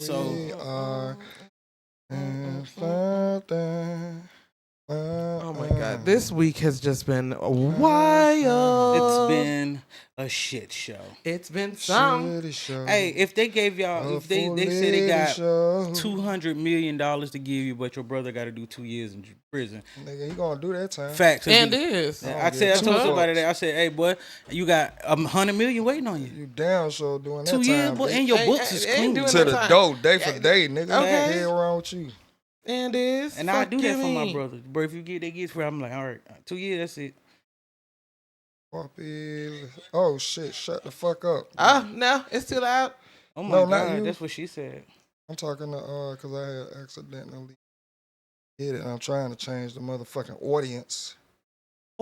So we are in something. Oh my God, this week has just been wild. it's been a shit show. It's been some. Shitty show. Hey, if they gave y'all, if they said they got $200 million to give you, but your brother got to do 2 years in prison. Nigga, he gonna do that time. Facts. And is. I told somebody that. I said, hey, boy, you got $100 million waiting on you. You damn sure doing that 2 years, time. boy, bitch. and your books is clean. doing To that the time. door, day for day, nigga. Okay. What the hell wrong with you? And is. And I do that for my me. brother. Bro, if you get that gets for, I'm like, all right, 2 years, that's it. Oh shit! Shut the fuck up. No, it's too loud. Oh my No, not God, you. that's what she said. I'm talking to cause I had accidentally hit it. And I'm trying to change the motherfucking audience.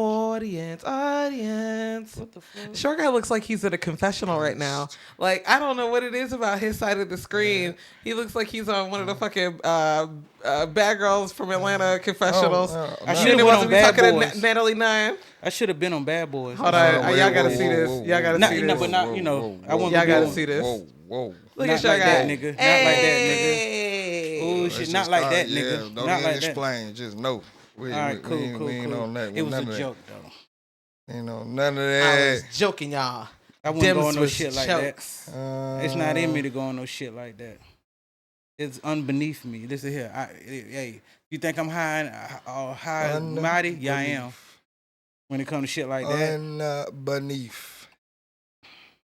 Audience. What the fuck? Short guy looks like he's at a confessional right now. Like, I don't know what it is about his side of the screen. He looks like he's on one of the fucking bad girls from Atlanta confessionals. I You should have the been ones on that be Bad talking Boys. to Natalie Nine. I should have been on Bad Boys. Hold on, y'all gotta whoa, see this. whoa, Y'all gotta Not, see no, this. but not, you know, I want Y'all to gotta see this. Whoa. Look Not at y'all like that, guy. nigga. Not like that, nigga. Hey. Oh Let's shit, just not like start, that, nigga. Yeah, don't Not even like that. explain. Just know. We, All right, cool. we ain't on that. It was none a of that. joke though. Ain't on none of I that. was joking, y'all. I wouldn't go Dems on no was shit like jokes. that. It's not in me to go on no shit like that. It's unbeneath me. Listen here. Hey, you think I'm high and mighty? Yeah, I am. When it comes to shit like that, Beneath.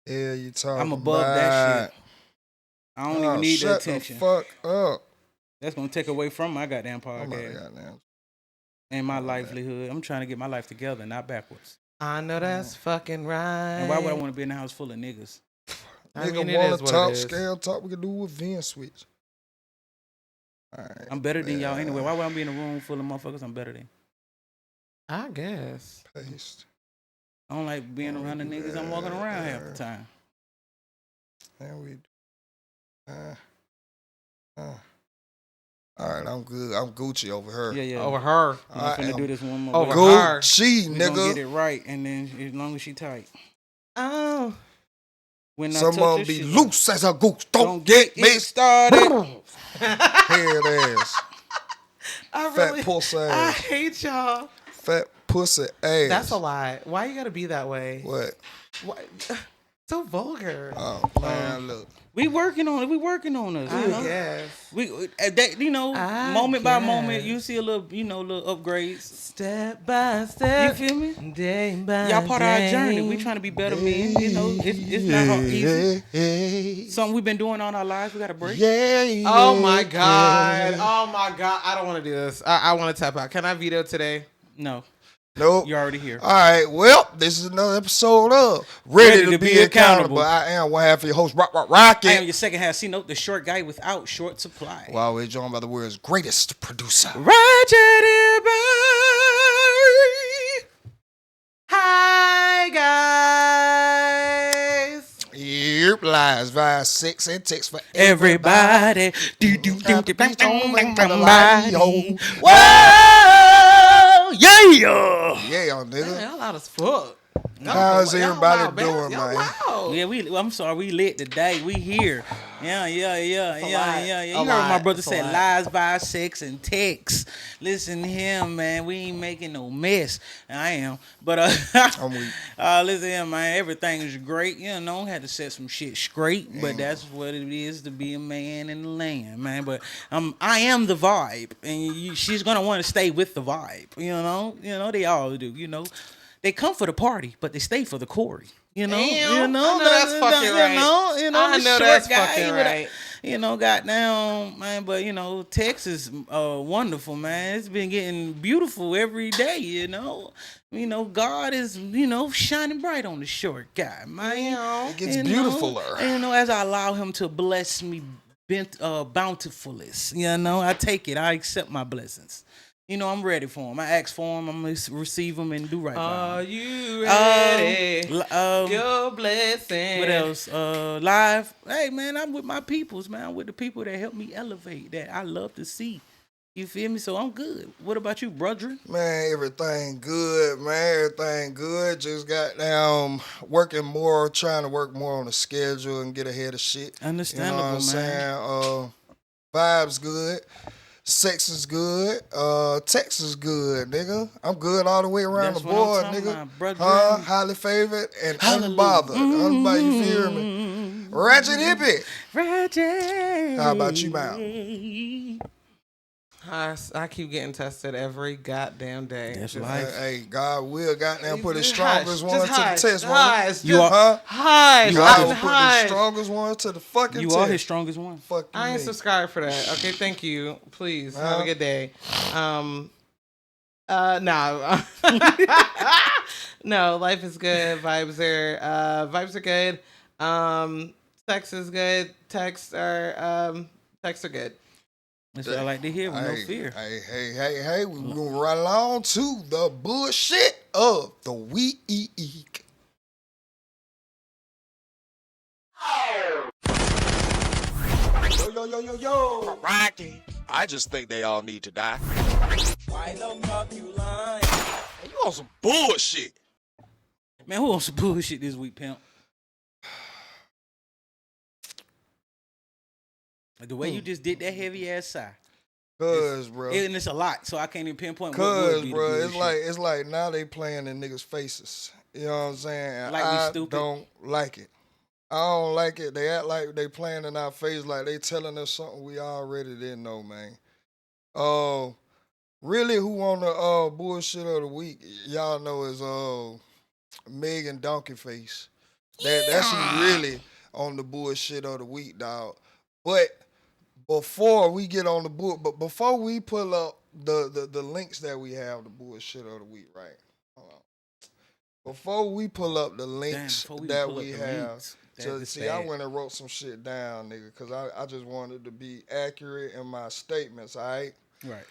Yeah, you talking I'm above that shit. I don't even need the shut attention. The fuck up. That's gonna take away from my goddamn Oh my podcast goddamn. and my livelihood. I'm trying to get my life together, not backwards. I know that's fucking right. And why would I want to be in a house full of niggas? I mean, Nigga it wanna is what talk, it is. scale talk, we can do with Vin switch. All right. I'm better than y'all anyway. Why would I be in a room full of motherfuckers I'm better than? I guess. Paste. I don't like being around the niggas I'm walking around half the time. And we all right, I'm good. I'm Gucci over her. Yeah. Over her. I'm finna do this one more. Over way. her. Gucci, We gonna get nigga. it right, and then as long as she tight. Oh. When I Some touch of them this be shit, loose as a goose. Don't get me started. head ass. Fat pussy I ass. hate y'all. Fat pussy ass. That's a lie. Why you gotta be that way? What? Why? So vulgar. Oh man, look. We working on it. We working on us. I You know? guess. We that moment by moment, you see a little little upgrades. Step by step. You feel me? Day by Y'all part of our journey. day. We trying to be better men. You know, it's not hard, easy. Yeah. Something we've been doing all our lives. We got to break. Yeah. Oh my God. Oh my God. I don't want to do this. I want to tap out. Can I veto today? No, Nope. you're already here. All right. Well, this is another episode of Ready to Be Accountable. I am one half of your host, I am Rocket. your second half. C-Note, the short guy without short supply. While we're joined by the world's greatest producer. Roger Hi guys. Yep, lies via 6 and text for everybody. Whoa! Yeah. Yeah, nigga. Y'all loud as fuck. How's Y'all everybody loud, doing, y'all man? loud. Yeah, I'm sorry, we lit today. We here. Yeah. You heard my brother say lies by sex and text. Listen to him, man. We ain't making no mess. I am. But I'm weak. listen to him, man. Everything is great. You know, had to set some shit straight. But that's what it is to be a man in the land, man. But I am the vibe. And she's gonna want to stay with the vibe. You know, they all do, you know. They come for the party, but they stay for the Corey. You know, I know that's fucking right. I know that's fucking right. Goddamn, man. But Texas, wonderful, man. It's been getting beautiful every day. God is, shining bright on the short guy, man. It gets beautifuler. As I allow him to bless me, bountifulest. I take it. I accept my blessings. I'm ready for him. I ask for him. I'm going to receive him and do right by him. Are you ready? Your blessing. What else? Live. Hey, man, I'm with my peoples, man. I'm with the people that help me elevate, that I love to see. You feel me? So I'm good. What about you, brother? Man, everything good, man. Everything good. Just got down working more, trying to work more on the schedule and get ahead of shit. Understandable, you know what I'm saying? Vibes good. Sex is good. Text is good, nigga. I'm good all the way around That's the what I'm board, talking nigga. about, brother. Highly favored and unbothered. Unbothered, you hear me? Ratchet hippie. Ratchet. How about you, man? I keep getting tested every goddamn day. That's Just- life. Hey, God will goddamn put his Hush, strongest one to just the hush, test, man. hush, You are- Huh? hush, God will just put the hush. strongest one to the fucking You test. are his strongest one. Fuck you, I ain't mean. subscribed for that. Okay, thank you. Please have Huh? a good day. No. No, life is good. Vibes are good. Sex is good. Texts are good. That's what I like to hear with no Hey, fear. Hey, we gonna run along to the bullshit of the week. Yo. Rocky. I just think they all need to die. Why the fuck you lying? You on some bullshit. Man, who wants some bullshit this week, pimp? The way you just did that heavy ass sigh. Cause, bro. And it's a lot, so I can't even pinpoint what would Cause, be the bro, bullshit. it's like now they playing in niggas' faces. You know what I'm saying? And Like we I stupid? don't like it. I don't like it. They act like they playing in our face, like they telling us something we already didn't know, man. Really, who on the bullshit of the week? Y'all know is Megan Donkey Face. That's who really on the bullshit of the week, dog. But before we get on the before we pull up the links that we have, the bullshit of the week, right? Hold on. Before we pull up the links that we have, I went and wrote some shit down, nigga, because I just wanted to be accurate in my statements, all right? Right.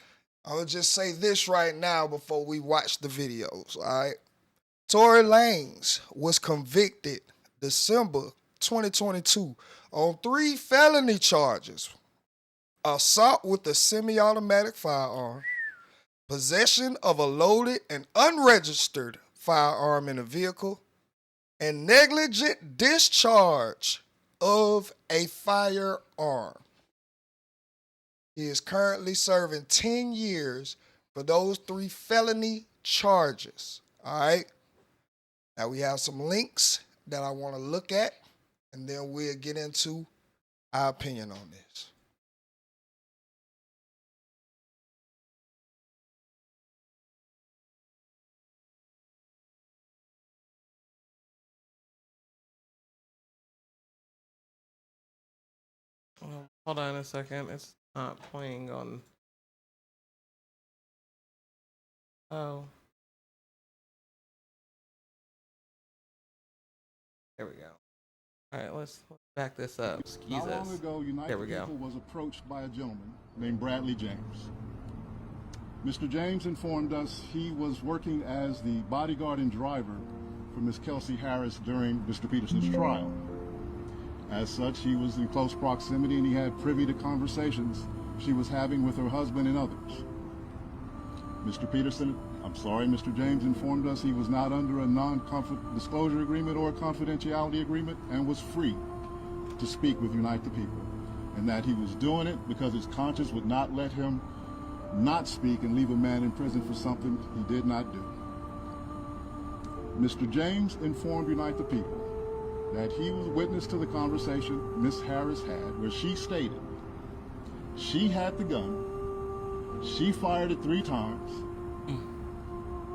I'm going to just say this right now before we watch the videos, all right? Tory Lanez was convicted December 2022 on 3 felony charges: assault with a semi-automatic firearm, possession of a loaded and unregistered firearm in a vehicle, and negligent discharge of a firearm. He is currently serving 10 years for those 3 felony charges. All right? Now we have some links that I want to look at, and then we'll get into our opinion on this. Hold on a second. It's not playing on. Oh. There we go. All right, let's back this up. Excuse Not us. long ago, There we United go. People was approached by a gentleman named Bradley James. Mr. James informed us he was working as the bodyguard and driver for Miss Kelsey Harris during Mr. Peterson's trial. As such, he was in close proximity and he had privy to conversations she was having with her husband and others. Mr. James informed us he was not under a non-disclosure agreement or a confidentiality agreement and was free to speak with Unite the People, and that he was doing it because his conscience would not let him not speak and leave a man in prison for something he did not do. Mr. James informed Unite the People that he was witness to the conversation Miss Harris had, where she stated she had the gun, she fired it 3 times,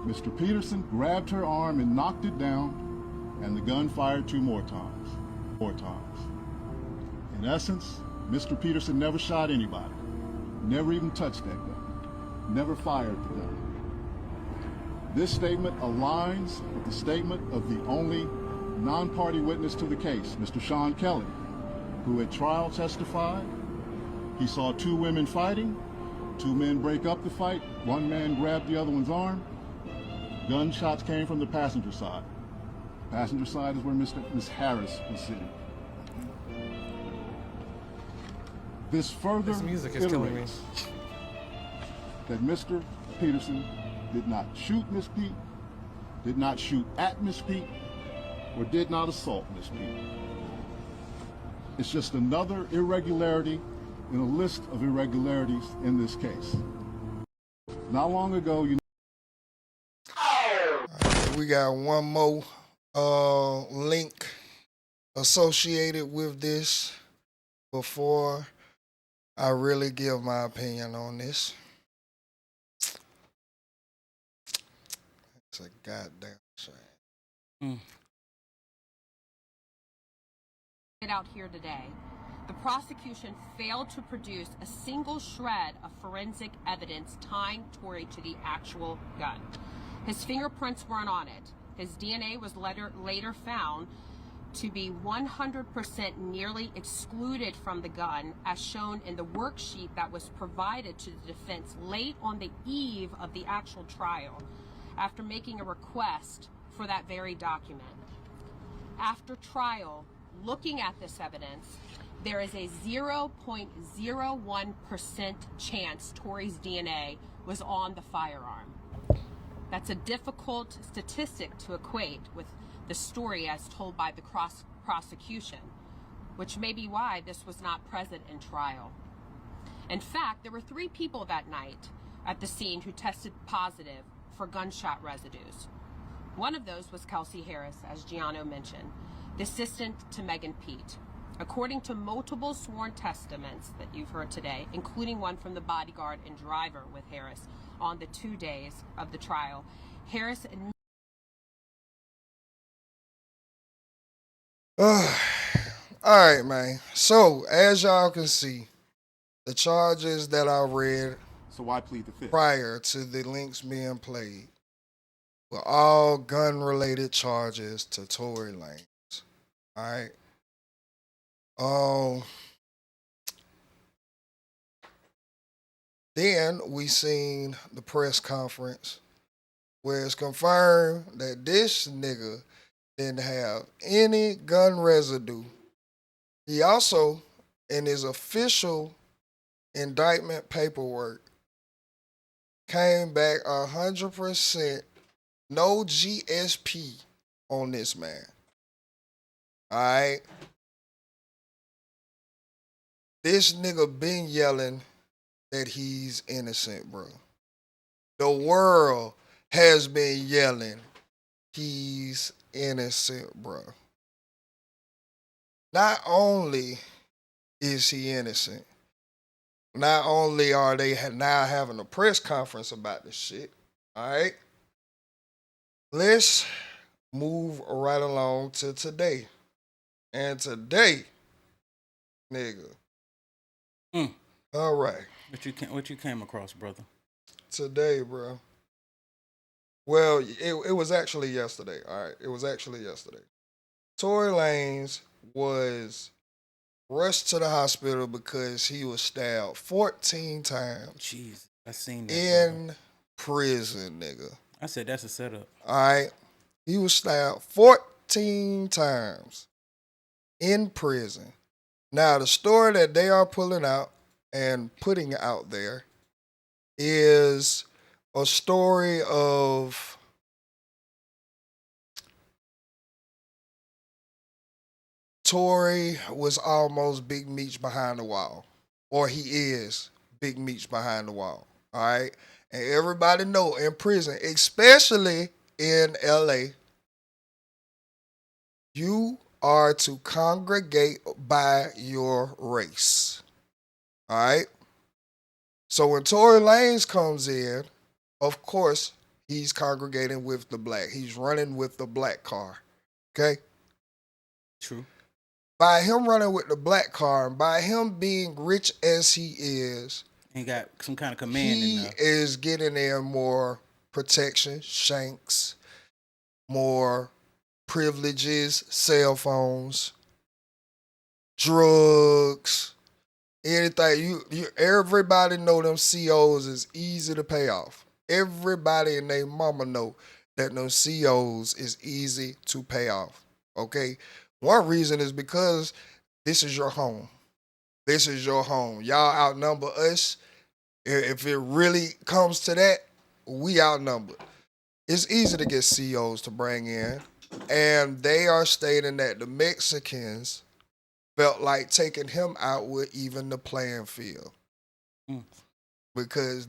Mr. Peterson grabbed her arm and knocked it down, and the gun fired 2 more times. In essence, Mr. Peterson never shot anybody, never even touched that gun, never fired the gun. This statement aligns with the statement of the only non-party witness to the case, Mr. Sean Kelly, who at trial testified he saw 2 women fighting, 2 men break up the fight, 1 man grabbed the other one's arm. Gunshots came from the passenger side. Passenger side is where Miss Harris was sitting. This further This music is killing me. that Mr. Peterson did not shoot Miss Pete, did not shoot at Miss Pete, or did not assault Miss Pete. It's just another irregularity in a list of irregularities in this case. Not long ago, We got one more link associated with this before I really give my opinion on this. It's a goddamn shame. Out here today, the prosecution failed to produce a single shred of forensic evidence tying Tory to the actual gun. His fingerprints weren't on it. His DNA was later found to be 100% nearly excluded from the gun, as shown in the worksheet that was provided to the defense late on the eve of the actual trial, after making a request for that very document. After trial, looking at this evidence, there is a 0.01% chance Tory's DNA was on the firearm. That's a difficult statistic to equate with the story as told by the prosecution, which may be why this was not present in trial. In fact, there were 3 people that night at the scene who tested positive for gunshot residues. One of those was Kelsey Harris, as Gianno mentioned, the assistant to Megan Pete. According to multiple sworn testaments that you've heard today, including one from the bodyguard and driver with Harris on the 2 days of the trial, Harris admitted. All right, man. So, as y'all can see, the charges that I read so why plead the fifth? Prior to the links being played were all gun-related charges to Tory Lanez. All right. Then we seen the press conference where it's confirmed that this nigga didn't have any gun residue. He also, in his official indictment paperwork, came back 100% no GSP on this man. All right. This nigga been yelling that he's innocent, bro. The world has been yelling he's innocent, bro. Not only is he innocent, not only are they now having a press conference about this shit, all right? Let's move right along to today. And today, nigga. All right. What you came across, brother? Today, bro. Well, it was actually yesterday. All right. It was actually yesterday. Tory Lanez was rushed to the hospital because he was stabbed 14 times. Jeez, I seen that. In prison, nigga. I said that's a setup. All right. He was stabbed 14 times in prison. Now, the story that they are pulling out and putting out there is a story of Tory was almost Big Meech behind the wall. Or he is Big Meech behind the wall. All right? And everybody know in prison, especially in LA, you are to congregate by your race. All right? So when Tory Lanez comes in, of course, he's congregating with the black. He's running with the black car. Okay? True. By him running with the black car and by him being rich as he is, he got some kind of command he in there. is getting in more protection, shanks, more privileges, cell phones, drugs, anything. Everybody know them COs is easy to pay off. Everybody and their mama know that them COs is easy to pay off. Okay? One reason is because this is your home. This is your home. Y'all outnumber us If it really comes to that, we outnumbered. It's easy to get CEOs to bring in, and they are stating that the Mexicans felt like taking him out would even the playing field. Because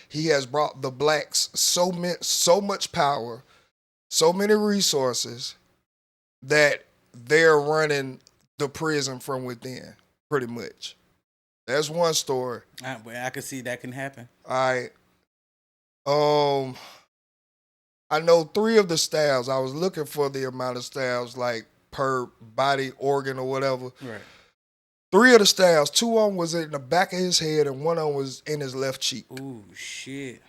he has brought the blacks so much power, so many resources that they're running the prison from within, pretty much. That's one story. I can see that can happen. All right. I know 3 of the stabs. I was looking for the amount of stabs, like per body organ or whatever. Right. 3 of the stabs, 2 of them was in the back of his head and 1 of them was in his left cheek. Ooh, shit.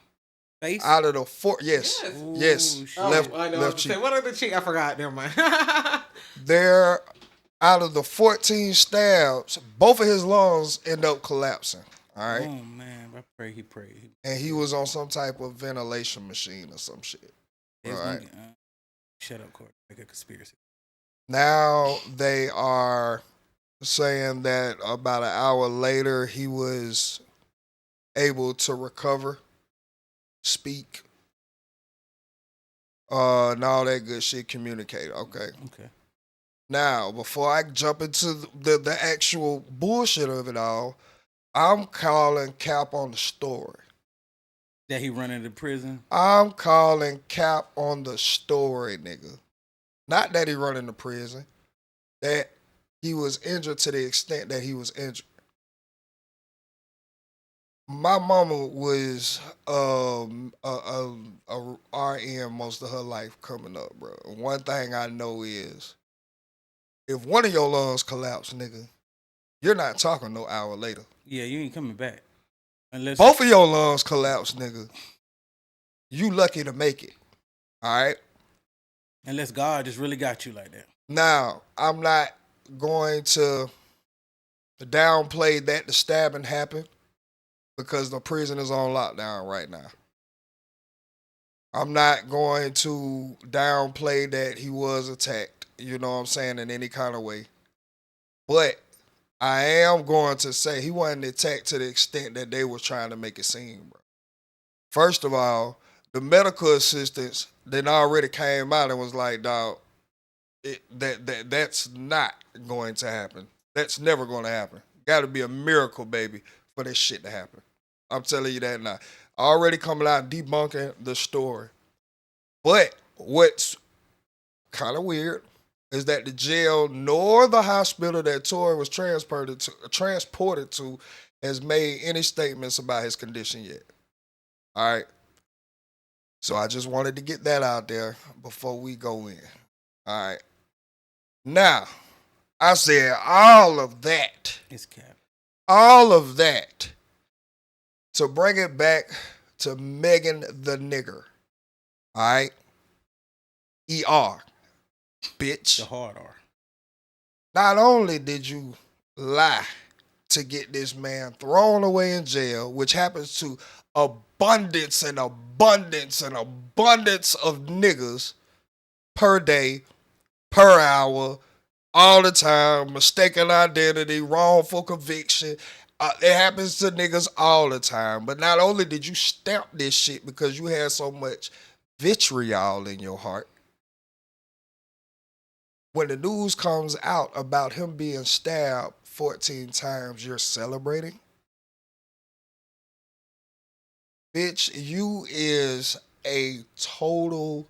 Face? Out of the 4, yes. Yes. Ooh, Left cheek. What are the cheek? I forgot. Never mind. There, out of the 14 stabs, both of his lungs end up collapsing. All right. Oh, man. I pray he prayed. And he was on some type of ventilation machine or some shit. All right. Shut up, Court. Like a conspiracy. Now they are saying that about an hour later he was able to recover, speak, and all that good shit, communicate. Okay. Now, before I jump into the actual bullshit of it all, I'm calling cap on the story. That he running to prison? I'm calling cap on the story, nigga. Not that he running to prison. That he was injured to the extent that he was injured. My mama was a RN most of her life coming up, bro. One thing I know is, if one of your lungs collapse, nigga, you're not talking no hour later. Yeah, you ain't coming back. Unless both of your lungs collapse, nigga, you lucky to make it. All right? Unless God just really got you like that. Now, I'm not going to downplay that the stabbing happened because the prison is on lockdown right now. I'm not going to downplay that he was attacked, you know what I'm saying, in any kind of way. But I am going to say he wasn't attacked to the extent that they were trying to make it seem, bro. First of all, the medical assistants then already came out and was like, dog, that's not going to happen. That's never going to happen. Got to be a miracle, baby, for this shit to happen. I'm telling you that now. Already coming out debunking the story. But what's kind of weird is that the jail nor the hospital that Tory was transported to has made any statements about his condition yet. All right. So I just wanted to get that out there before we go in. All right. Now, I said all of that. It's cap. All of that to bring it back to Megan the nigger. All right. ER. Bitch. The hard R. Not only did you lie to get this man thrown away in jail, which happens to abundance of niggas per day, per hour, all the time, mistaken identity, wrongful conviction. It happens to niggas all the time. But not only did you stamp this shit because you had so much vitriol in your heart, when the news comes out about him being stabbed 14 times, you're celebrating? Bitch, you is a total...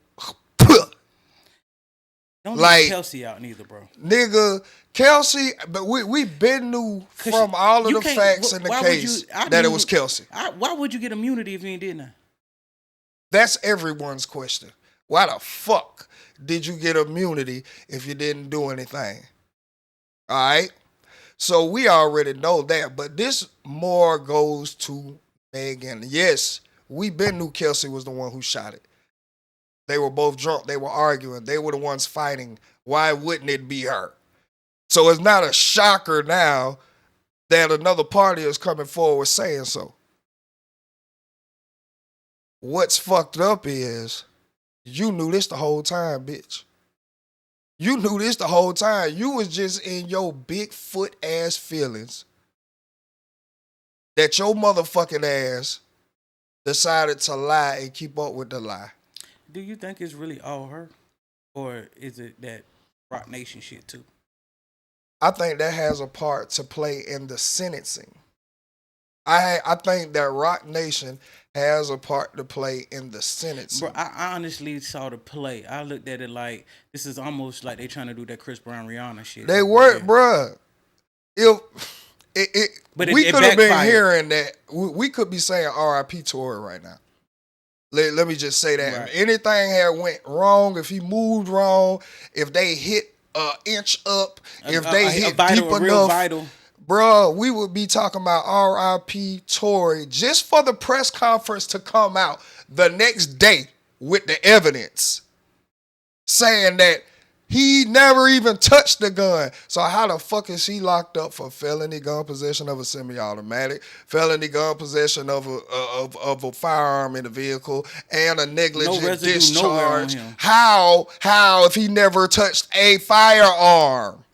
Don't leave Kelsey out neither, bro. Nigga, Kelsey, but we been knew from all of the facts in the case that it was Kelsey. Why would you get immunity if you ain't did nothing? That's everyone's question. Why the fuck did you get immunity if you didn't do anything? All right? So we already know that, but this more goes to Megan. Yes, we been knew Kelsey was the one who shot it. They were both drunk. They were arguing. They were the ones fighting. Why wouldn't it be her? So it's not a shocker now that another party is coming forward saying so. What's fucked up is you knew this the whole time, bitch. You knew this the whole time. You was just in your Bigfoot ass feelings that your motherfucking ass decided to lie and keep up with the lie. Do you think it's really all her, or is it that Rock Nation shit too? I think that has a part to play in the sentencing. I think that Rock Nation has a part to play in the sentencing. Bro, I honestly saw the play. I looked at it like this is almost like they trying to do that Chris Brown Rihanna shit. They weren't, bruh. But we it could have been backfired. hearing that. We could be saying R.I.P. Tory right now. Let me just say that. Right. If anything had went wrong, if he moved wrong, if they hit an inch up, if they hit deep enough, vital. bruh, we would be talking about R.I.P. Tory just for the press conference to come out the next day with the evidence saying that he never even touched the gun. So how the fuck is he locked up for felony gun possession of a semi-automatic, felony gun possession of a firearm in the vehicle, and a negligent residue nowhere on discharge? him. How if he never touched a firearm?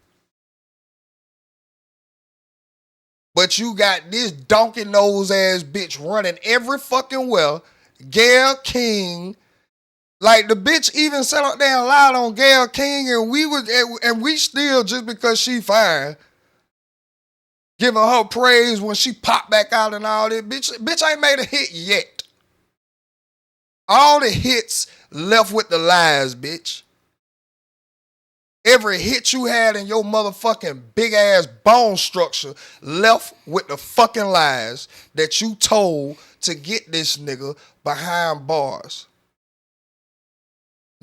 But you got this donkey nose ass bitch running every fucking well. Gayle King. Like the bitch even sat up there and lied on Gayle King, and we still, just because she fine, giving her praise when she popped back out and all that. Bitch ain't made a hit yet. All the hits left with the lies, bitch. Every hit you had in your motherfucking big ass bone structure left with the fucking lies that you told to get this nigga behind bars.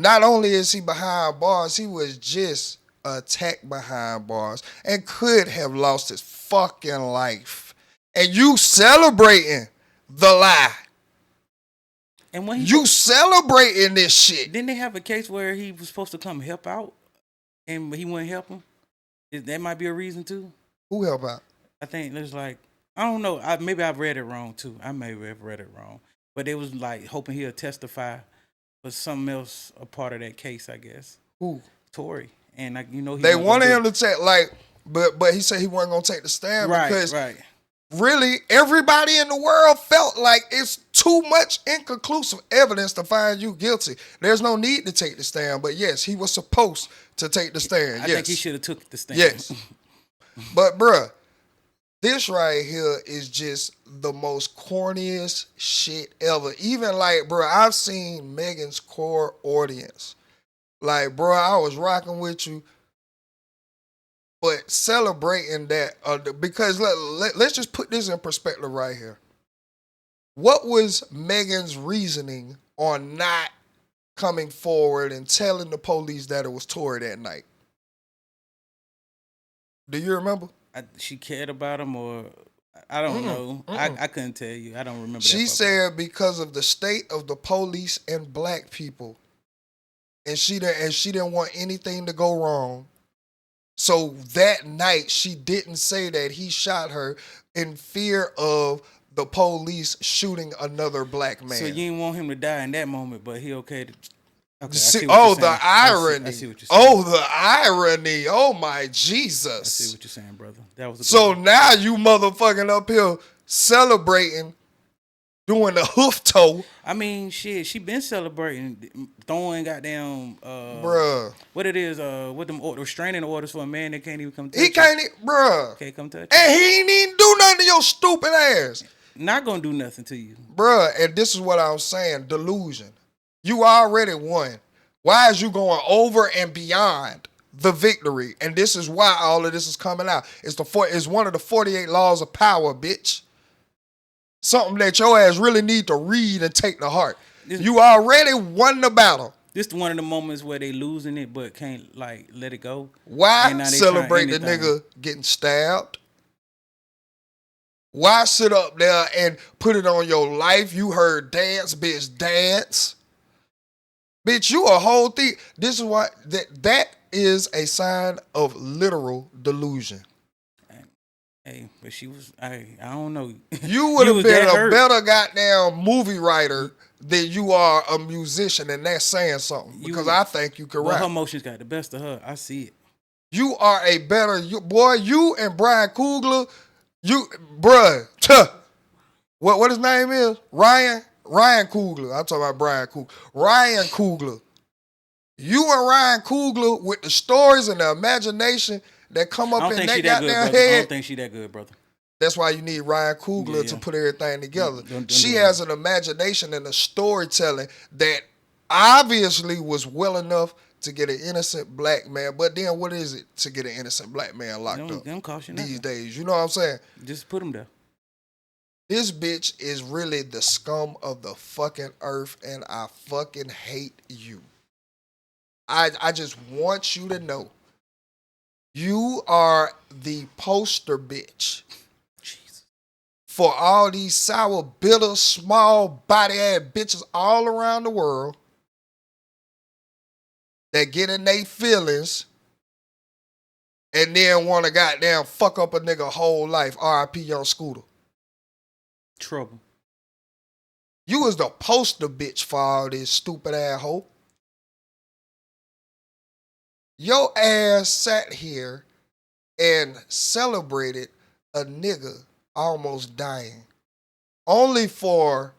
Not only is he behind bars, he was just attacked behind bars and could have lost his fucking life. And you celebrating the lie. And when you celebrating this shit. Didn't they have a case where he was supposed to come help out and he wouldn't help him? That might be a reason too. Who help out? I think there's like, I don't know. Maybe I've read it wrong too. I may have read it wrong. But it was like hoping he'll testify for something else, a part of that case, I guess. Who? Tory. And they wanted him to take, like, but he said he wasn't gonna take the stand because really everybody in the world felt like it's too much inconclusive evidence to find you guilty. There's no need to take the stand. But yes, he was supposed to take the stand. I think he should have took the stand. Yes. But bruh, this right here is just the most corniest shit ever. Even like, bro, I've seen Megan's core audience. Like, bro, I was rocking with you, but celebrating that, because let's just put this in perspective right here. What was Megan's reasoning on not coming forward and telling the police that it was Tory that night? Do you remember? She cared about him, or I don't know. I couldn't tell you. I don't remember. She said because of the state of the police and black people, and she didn't want anything to go wrong. So that night she didn't say that he shot her in fear of the police shooting another black man. So you didn't want him to die in that moment, but he okay to. Okay, the irony. I see what you're saying. Oh, the irony. Oh, my Jesus. I see what you're saying, brother. That was so now you motherfucking up here celebrating, doing the hoof toe. I mean, shit, she been celebrating, throwing goddamn, bruh. What it is, what them restraining orders for a man that can't even come touch He can't, bruh. Can't come touch and he ain't even do nothing to your stupid ass. Not gonna do nothing to you. Bruh, and this is what I'm saying, delusion. You already won. Why is you going over and beyond the victory? And this is why all of this is coming out. It's one of the 48 laws of power, bitch. Something that your ass really need to read and take to heart. You already won the battle. This is one of the moments where they losing it but can't like let it go. Why celebrate the nigga getting stabbed? Why sit up there and put it on your life? You heard dance, bitch, dance. Bitch, you a whole thing. This is why that is a sign of literal delusion. Hey, but she was, I don't know. You would have been a better goddamn movie writer than you are a musician, and that's saying something. Because I think you can rap. Her emotions got the best of her. I see it. You are a better, boy, you and Brian Coogler, What his name is? Ryan Coogler. I'm talking about Brian Coogler. Ryan Coogler. You and Ryan Coogler with the stories and the imagination that come up in that goddamn head. I don't think she that good, brother. That's why you need Ryan Coogler to put everything together. She has an imagination and a storytelling that obviously was well enough to get an innocent black man. But then what is it to get an innocent black man locked up these days? You know what I'm saying? Just put him there. This bitch is really the scum of the fucking earth, and I fucking hate you. I just want you to know, you are the poster bitch for all these sour, bitter, small body ass bitches all around the world that get in their feelings and then want to goddamn fuck up a nigga whole life. R.I.P. Young Scooter. Trouble. You was the poster bitch for all this stupid ass hoe. Your ass sat here and celebrated a nigga almost dying, only for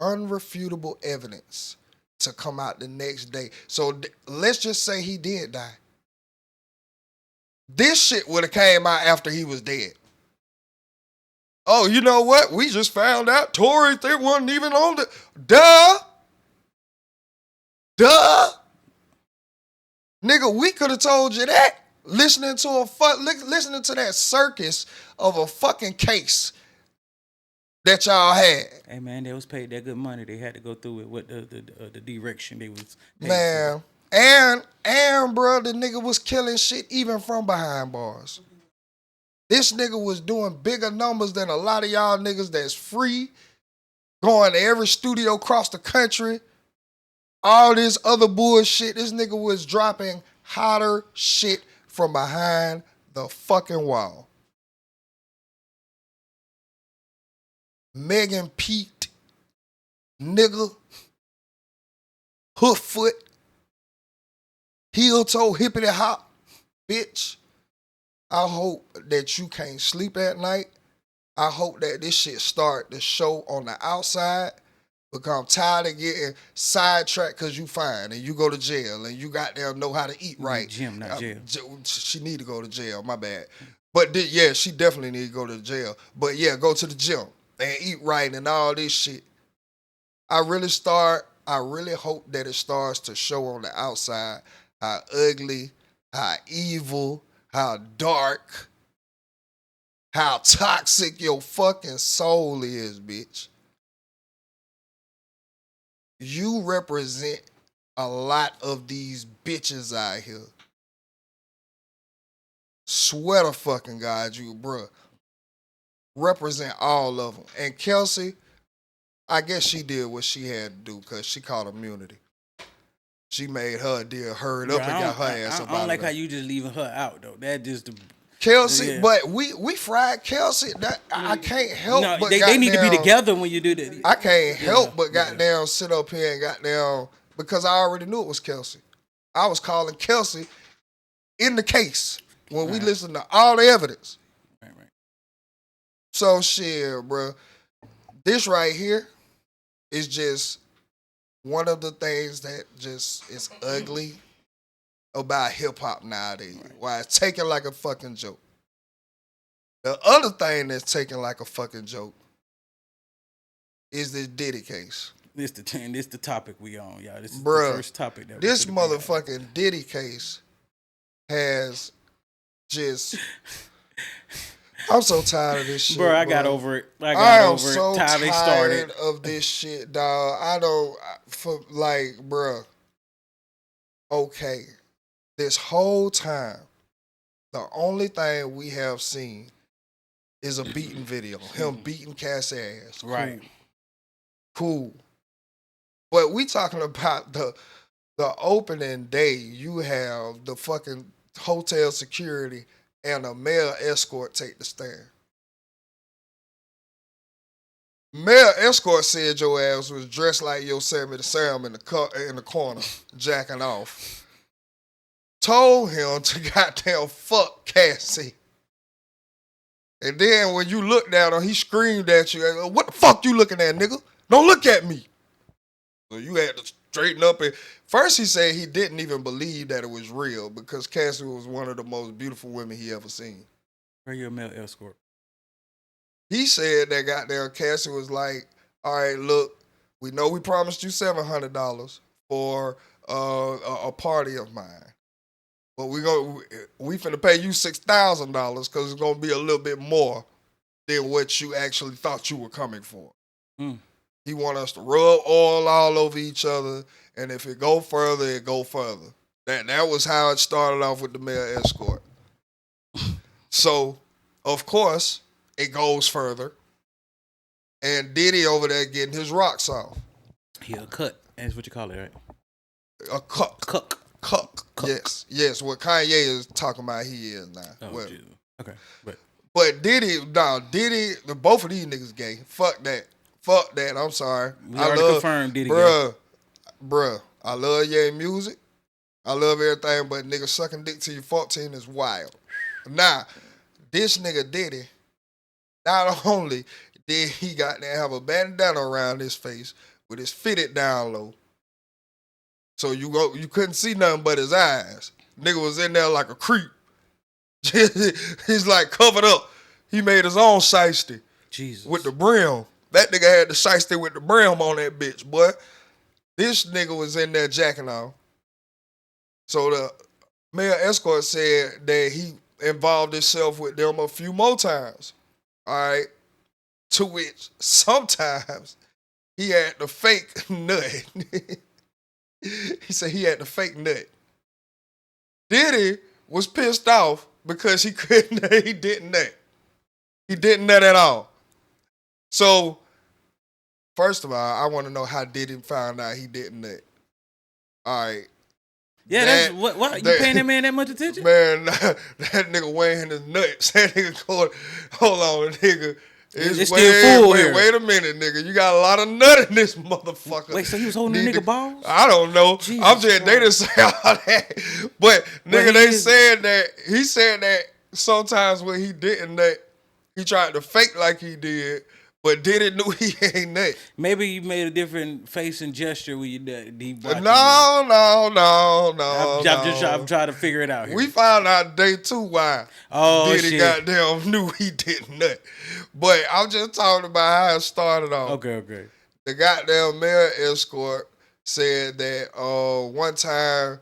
unrefutable evidence to come out the next day. So let's just say he did die. This shit would have came out after he was dead. Oh, you know what? We just found out Tory wasn't even on the... Duh. Nigga, we could have told you that. Listening to that circus of a fucking case that y'all had. Hey man, they was paid that good money. They had to go through it with the direction they was paid man for. And bro, the nigga was killing shit even from behind bars. This nigga was doing bigger numbers than a lot of y'all niggas that's free, going to every studio across the country. All this other bullshit. This nigga was dropping hotter shit from behind the fucking wall. Megan Pete, nigga, hooffoot, heel toe, hippity hop, bitch. I hope that you can't sleep at night. I hope that this shit start the show on the outside, because I'm tired of getting sidetracked because you fine and you go to jail and you goddamn know how to eat right. Gym, not jail. She need to go to jail, my bad. But yeah, she definitely need to go to jail. But yeah, go to the gym and eat right and all this shit. I really hope that it starts to show on the outside how ugly, how evil, how dark, how toxic your fucking soul is, bitch. You represent a lot of these bitches out here. Swear to fucking God, you, bruh. Represent all of them. And Kelsey, I guess she did what she had to do because she caught immunity. She made her deal hurried up and got her ass up out of there. I don't like how you just leaving her out, though. That just the... Kelsey, yeah. But we fried Kelsey. I can't help but they need to be together when you do that. I can't help but goddamn sit up here and goddamn, because I already knew it was Kelsey. I was calling Kelsey in the case when we listened to all the evidence. Right. So shit, bro. This right here is just one of the things that just is ugly about hip-hop nowadays. Right. Why it's taken like a fucking joke. The other thing that's taken like a fucking joke is this Diddy case. This the topic we on, y'all. This is Bruh, the first topic that this motherfucking Diddy case has just... I'm so tired of this shit, bro. I got over it. I am so tired of this shit, dog. Bruh. Okay. This whole time, the only thing we have seen is a beating video. Him beating Cassie ass. Cool. Right. Cool. But we talking about the opening day. You have the fucking hotel security and a male escort take the stand. Male escort said your ass was dressed like Yosemite Sam in the corner, jacking off. Told him to goddamn fuck Cassie. And then when you looked at him, he screamed at you, "What the fuck you looking at, nigga? Don't look at me." So you had to straighten up. And first he said he didn't even believe that it was real because Cassie was one of the most beautiful women he ever seen. Are you a male escort? He said that goddamn Cassie was like, "All right, look, we know we promised you $700 for a party of mine, but we finna pay you $6,000 because it's gonna be a little bit more than what you actually thought you were coming for." He want us to rub oil all over each other, and if it go further, it go further. That was how it started off with the male escort. So, of course, it goes further. And Diddy over there getting his rocks off. He a cut. That's what you call it, right? A cuck. Cuck. Yes. Yes, what Kanye is talking about he is now. Oh, Well, okay. but Diddy, both of these niggas gay. Fuck that. I'm sorry. We already confirmed Diddy Bruh, I love your music. I love everything, but nigga sucking dick till you're 14 is wild. Now, this nigga Diddy, not only did he got to have a bandana around his face with his fitted down low, so you couldn't see nothing but his eyes. Nigga was in there like a creep. He's like covered up. He made his own shiesty. Jesus. With the brim. That nigga had the shiesty with the brim on that bitch, boy. This nigga was in there jacking off. So the male escort said that he involved himself with them a few more times. All right. To which sometimes he had the fake nut. He said he had the fake nut. Diddy was pissed off because he didn't nut. He didn't nut at all. So, first of all, I want to know how Diddy found out he didn't nut. All right. Yeah, that's what you paying that man that much attention? Man, that nigga weighing his nuts. That nigga going, hold on, nigga. It's still full here. Wait a minute, nigga. You got a lot of nut in this motherfucker. Wait, so he was holding the nigga balls? I don't know. Jesus I'm just, Christ. they didn't say all that. But nigga, he said that sometimes when he didn't nut, he tried to fake like he did, but Diddy knew he ain't nut. Maybe you made a different face and gesture when you did. No. I'm trying to figure it out here. We found out day 2 why Diddy goddamn knew he didn't nut. But I'm just talking about how it started off. Okay. The goddamn male escort said that one time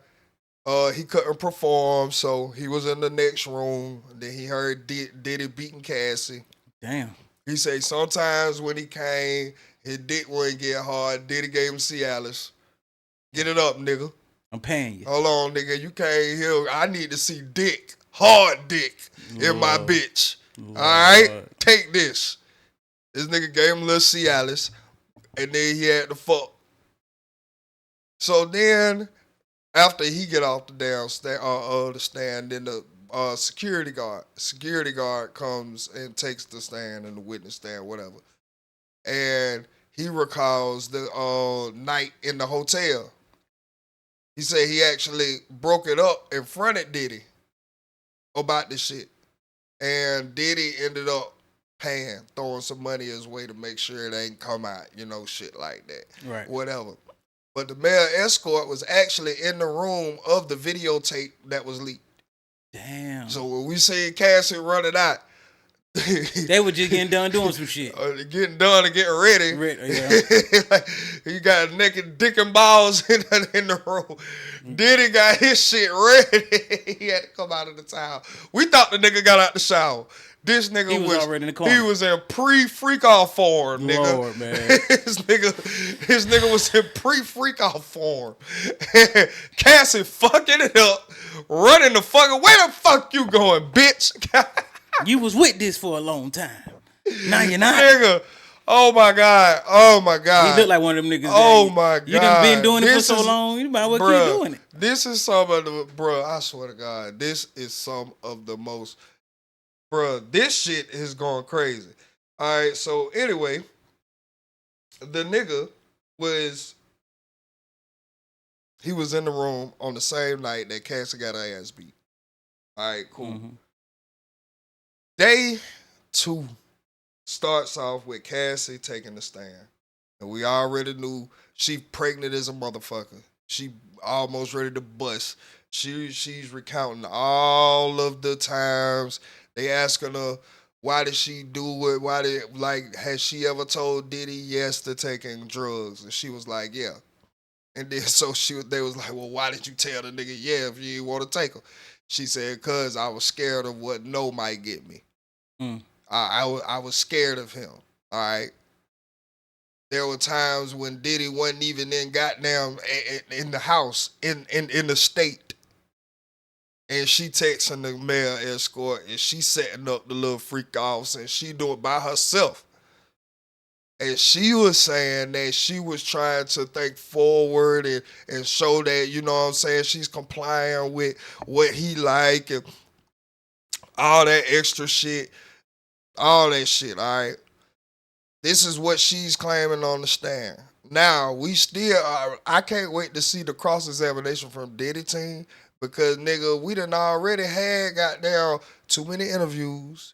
he couldn't perform, so he was in the next room. Then he heard Diddy beating Cassie. Damn. He said sometimes when he came, his dick wouldn't get hard. Diddy gave him Cialis. Get it up, nigga. I'm paying you. Hold on, nigga. You came here. I need to see dick. Hard dick in my bitch. All right? Take this. This nigga gave him a little Cialis, and then he had to fuck. So then, after he get off the damn stand, then the security guard comes and takes the stand and the witness stand, whatever. And he recalls the night in the hotel. He said he actually broke it up in front of Diddy about this shit. And Diddy ended up throwing some money his way to make sure it ain't come out, shit like that. Right. Whatever. But the male escort was actually in the room of the videotape that was leaked. Damn. So when we see Cassie running out, they were just getting done doing some shit. Getting done and getting ready. Like, he got naked dick and balls in the room. Diddy got his shit ready. He had to come out of the towel. We thought the nigga got out the shower. This nigga was already in the corner. He was in pre-freak off form, nigga. Lord, man. His nigga was in pre-freak off form. Cassie fucking it up, running the fucking. Where the fuck you going, bitch? You was with this for a long time. Now you're not. Nigga. Oh my God. He look like one of them niggas. Oh my God. You done been doing it for so long, you might as well keep doing it. This is some of the, I swear to God, this is some of the most, this shit is going crazy. All right, so anyway, the nigga was in the room on the same night that Cassie got her ass beat. All right, cool. Mm-hmm. Day 2 starts off with Cassie taking the stand. And we already knew she pregnant as a motherfucker. She almost ready to bust. She's recounting all of the times they asking her, why did she do it? Has she ever told Diddy yes to taking drugs? And she was like, yeah. And then they was like, well, why did you tell the nigga yeah if you didn't want to take him? She said, cause I was scared of what no might get me. I was scared of him. All right. There were times when Diddy wasn't even in goddamn in the house, in the state. And she texting the male escort and she setting up the little freak offs and she do it by herself. And she was saying that she was trying to think forward and show that, you know what I'm saying, she's complying with what he like and all that extra shit. All that shit, all right? This is what she's claiming on the stand. Now, we still I can't wait to see the cross-examination from Diddy team because, nigga, we done already had goddamn too many interviews,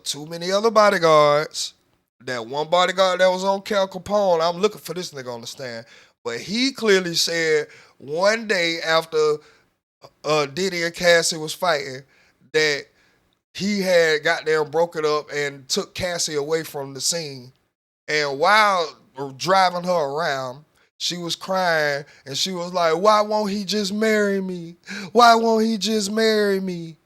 too many other bodyguards. That one bodyguard that was on Cal Capone, I'm looking for this nigga on the stand. But he clearly said one day after Diddy and Cassie was fighting that he had goddamn broke it up and took Cassie away from the scene. And while driving her around, she was crying and she was like, why won't he just marry me? Why won't he just marry me?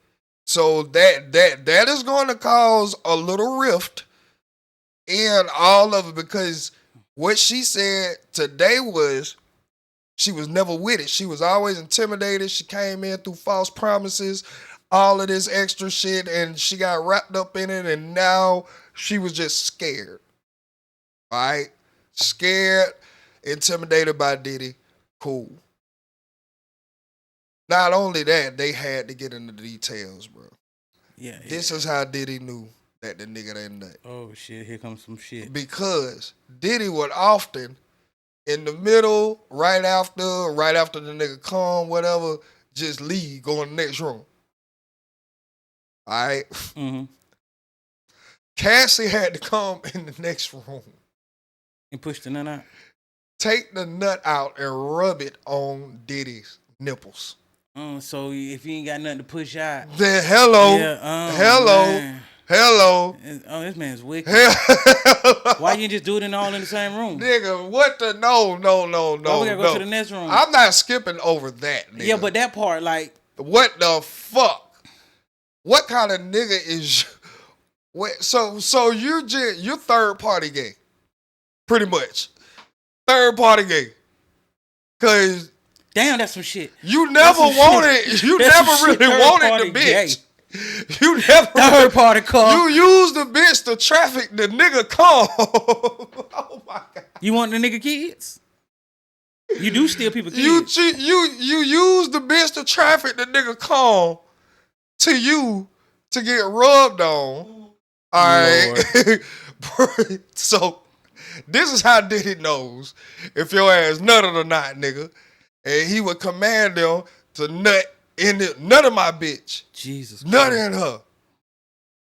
So that is going to cause a little rift in all of it because what she said today was she was never with it. She was always intimidated. She came in through false promises, all of this extra shit, and she got wrapped up in it, and now she was just scared. All right? Scared, intimidated by Diddy. Cool. Not only that, they had to get into the details, bro. Yeah. This is how Diddy knew that the nigga ain't nut. Oh, shit. Here comes some shit. Because Diddy would often, in the middle, right after the nigga come, whatever, just leave, go in the next room. All right? Mm-hmm. Cassie had to come in the next room. And push the nut out? Take the nut out and rub it on Diddy's nipples. So if you ain't got nothing to push out. Then hello. Yeah, man. Hello. Oh, this man's wicked. Why you just do it all in the same room? Nigga, what the? No. Why we gotta go to the next room? I'm not skipping over that, nigga. Yeah, but that part, like. What the fuck? What kind of nigga is what? So you're third party gay. Pretty much. Third party gay. Cause damn, that's some shit. You never wanted, you never really wanted the bitch. Gay. You never third party car. You used the bitch to traffic the nigga car. Oh my god. You want the nigga kids? You do steal people kids. You use the bitch to traffic the nigga car to you to get rubbed on. All right. So this is how Diddy knows if your ass nutted or not, nigga. And he would command them to nut of my bitch. Jesus. Nut in her.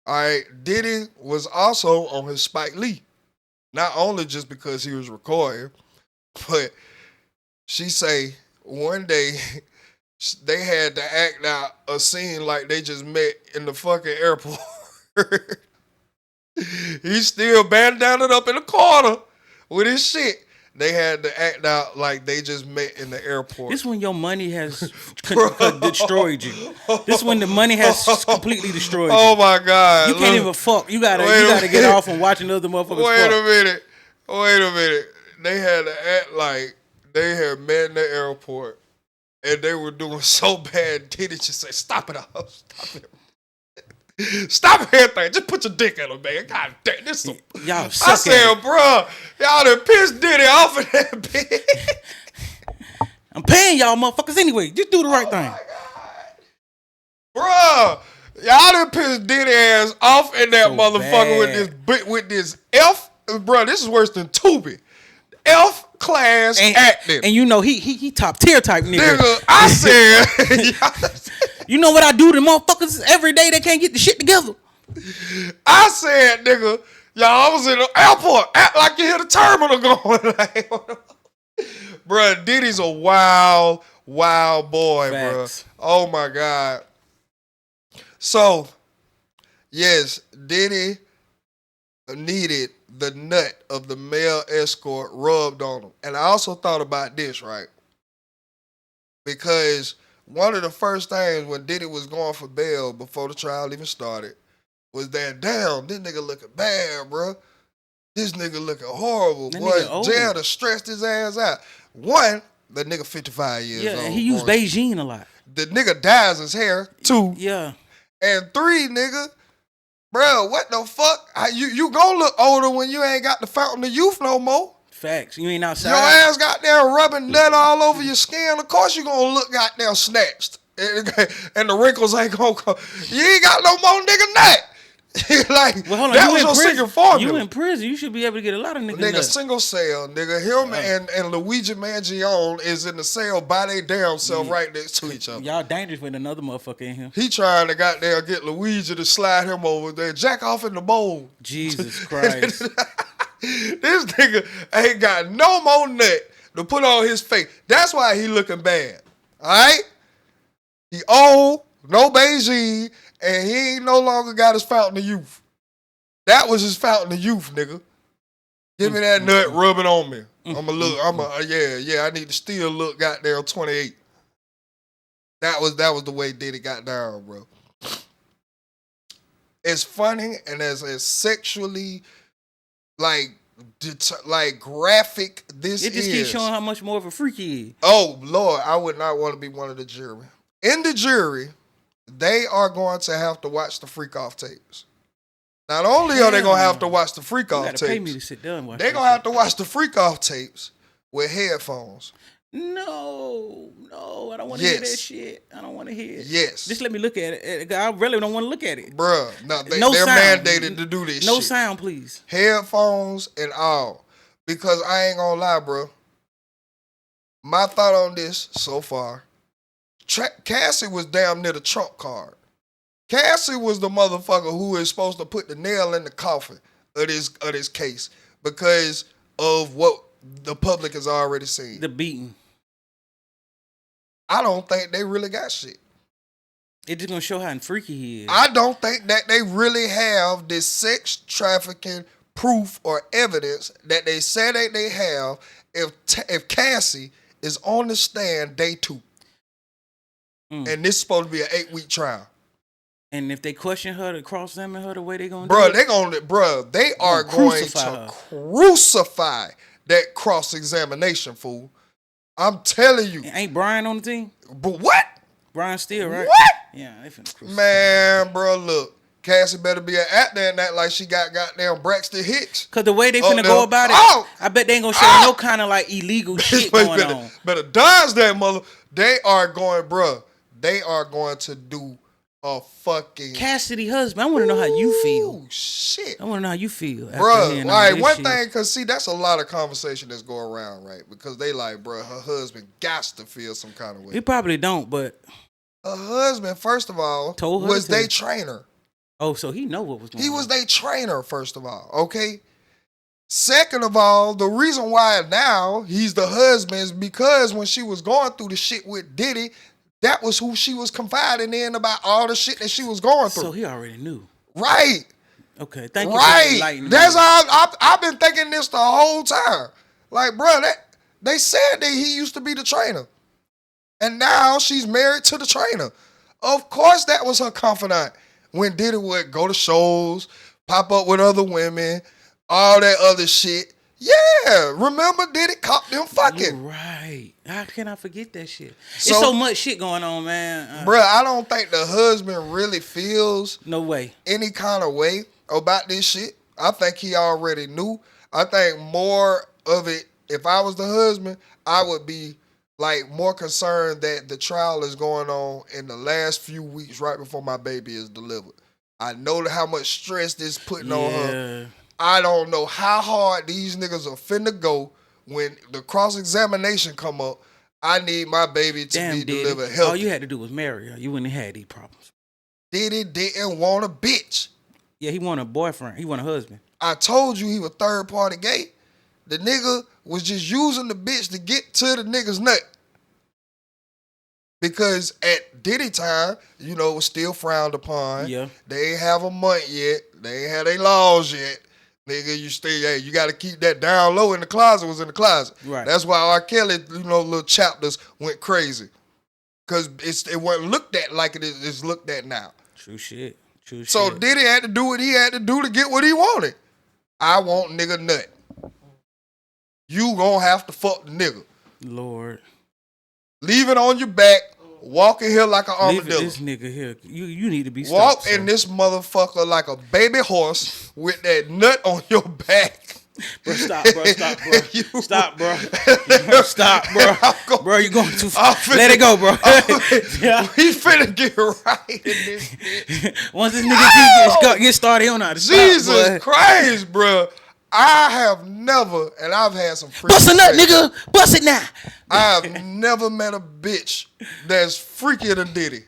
All right. Diddy was also on his Spike Lee. Not only just because he was recording, but she say one day they had to act out a scene like they just met in the fucking airport. He's still bandanaed up in the corner with his shit. They had to act out like they just met in the airport. This when your money has destroyed you. This when the money has completely destroyed you. Oh my God. You can't even fuck. You gotta get off and watch another motherfucker Wait a minute. They had to act like they had met in the airport and they were doing so bad. Diddy just say, stop it all. Stop it. Stop everything. Just put your dick in him, man. God damn, this is y'all suck. I said, bro, y'all done pissed Diddy off of that bitch. I'm paying y'all motherfuckers anyway. Just do the right thing. Bro, y'all done pissed Diddy ass off in that so motherfucker bad. with this F. Bro, this is worse than Tubi. F class acting. And you know he top tier type nigga. Nigga, I said you know what I do to motherfuckers every day that can't get the shit together? I said, nigga, y'all, I was in the airport. Act like you hear the terminal going. Like, bruh, Diddy's a wild, wild boy, Facts. bruh. Oh, my God. So, yes, Diddy needed the nut of the male escort rubbed on him. And I also thought about this, right? Because one of the first things when Diddy was going for bail before the trial even started was that, damn, this nigga looking bad, bro. This nigga looking horrible. That Boy, nigga old. jail to stressed his ass out. One, the nigga 55 years old. Yeah, and he used boy. Beijing a lot. The nigga dyes his hair. 2. Yeah. And 3, nigga, bro, what the fuck? You gonna look older when you ain't got the fountain of youth no more. Facts. You ain't outside. Your ass got there rubbing nut all over your skin. Of course you gonna look goddamn snatched. And the wrinkles ain't gonna come. You ain't got no more nigga nut. Like, Well, hold on. that You was in your prison. second formula. You in prison. You should be able to get a lot of niggas. Nigga, single cell, nigga. Him and Luigi Mangione is in the cell by their damn self right next to each other. Y'all dangerous with another motherfucker in here. He trying to goddamn get Luigi to slide him over there. Jack off in the bowl. Jesus Christ. This nigga ain't got no more nut to put on his face. That's why he looking bad. All right? He old, no Beijing, and he ain't no longer got his fountain of youth. That was his fountain of youth, nigga. Give me that nut, rub it on me. I need to still look goddamn 28. That was the way Diddy got down, bro. It's funny and as sexually like graphic this is. It just keeps showing how much more of a freak he is. Oh, Lord, I would not want to be one of the jury. In the jury, they are going to have to watch the freak-off tapes. Not only are they going to have to watch the freak-off tapes, pay me to sit down and watch they're going to have to watch the freak-off tapes with headphones. No, I don't want to hear that shit. I don't want to hear it. Yes. Just let me look at it. I really don't want to look at it. Bruh, no, they're sound. mandated to do this shit. No sound, please. Headphones and all. Because I ain't going to lie, bro. My thought on this so far, Cassie was damn near the trump card. Cassie was the motherfucker who is supposed to put the nail in the coffin of this case because of what the public has already seen. The beating. I don't think they really got shit. It's just gonna show how freaky he is. I don't think that they really have this sex trafficking proof or evidence that they say that they have if Cassie is on the stand day 2. And this is supposed to be an 8-week trial. And if they question her to cross-examine her the way they gonna do it? They are going to crucify that cross-examination, fool. I'm telling you. Ain't Brian on the team? But what? Brian still, right? What? Yeah, they finna crucify. Man, bro, look. Cassie better be an actor and act like she got goddamn Braxton Hicks. Cause the way they finna go about it, I bet they ain't gonna show no kind of like illegal shit going on. Better dodge that mother. They are going to do a fucking Cassidy husband. I want to know how you feel. Shit. I want to know how you feel. Bro, like one thing, cause see, that's a lot of conversation that's going around, right? Because they like, bro, her husband got to feel some kind of way. He probably don't, but her husband, first of all, was their trainer. Oh, so he know what was going on. He was their trainer, first of all, okay? Second of all, the reason why now he's the husband is because when she was going through the shit with Diddy, that was who she was confiding in about all the shit that she was going through. So he already knew. Right. Okay, thank you for enlightening. That's how I've been thinking this the whole time. Like, bro, they said that he used to be the trainer. And now she's married to the trainer. Of course that was her confidant. When Diddy would go to shows, pop up with other women, all that other shit. Yeah, remember Diddy caught them fucking. You're right. How can I forget that shit? It's so much shit going on, man. Bruh, I don't think the husband really feels any kind of way about this shit. I think he already knew. I think more of it, if I was the husband, I would be like more concerned that the trial is going on in the last few weeks right before my baby is delivered. I know how much stress this putting on her. I don't know how hard these niggas are finna go when the cross-examination come up. I need my baby to be delivered healthy. All you had to do was marry her. You wouldn't have had these problems. Diddy didn't want a bitch. Yeah, he want a boyfriend. He want a husband. I told you he was third party gay. The nigga was just using the bitch to get to the nigga's nut. Because at Diddy time, you know, it was still frowned upon. Yeah. They ain't have a month yet. They ain't had their laws yet. Nigga, you got to keep that down low in the closet was in the closet. Right. That's why R. Kelly, you know, little chapters went crazy. Because it wasn't looked at like it is looked at now. True shit. So Diddy had to do what he had to do to get what he wanted. I want nigga nut. You gonna have to fuck the nigga. Lord. Leave it on your back. Walk in here like an armadillo. This nigga here. You need to be Walk stopped, in this motherfucker like a baby horse with that nut on your back. Bro, stop, bro. Stop, bro. Stop, bro. Bro, you're going too far. Let it go, bro. We finna get right in this bitch. Once this nigga get started, he don't know how to stop. Jesus Christ, bro. I have never, and I've had some freaky bust a nut, nigga. Bust it now. I have never met a bitch that's freakier than Diddy.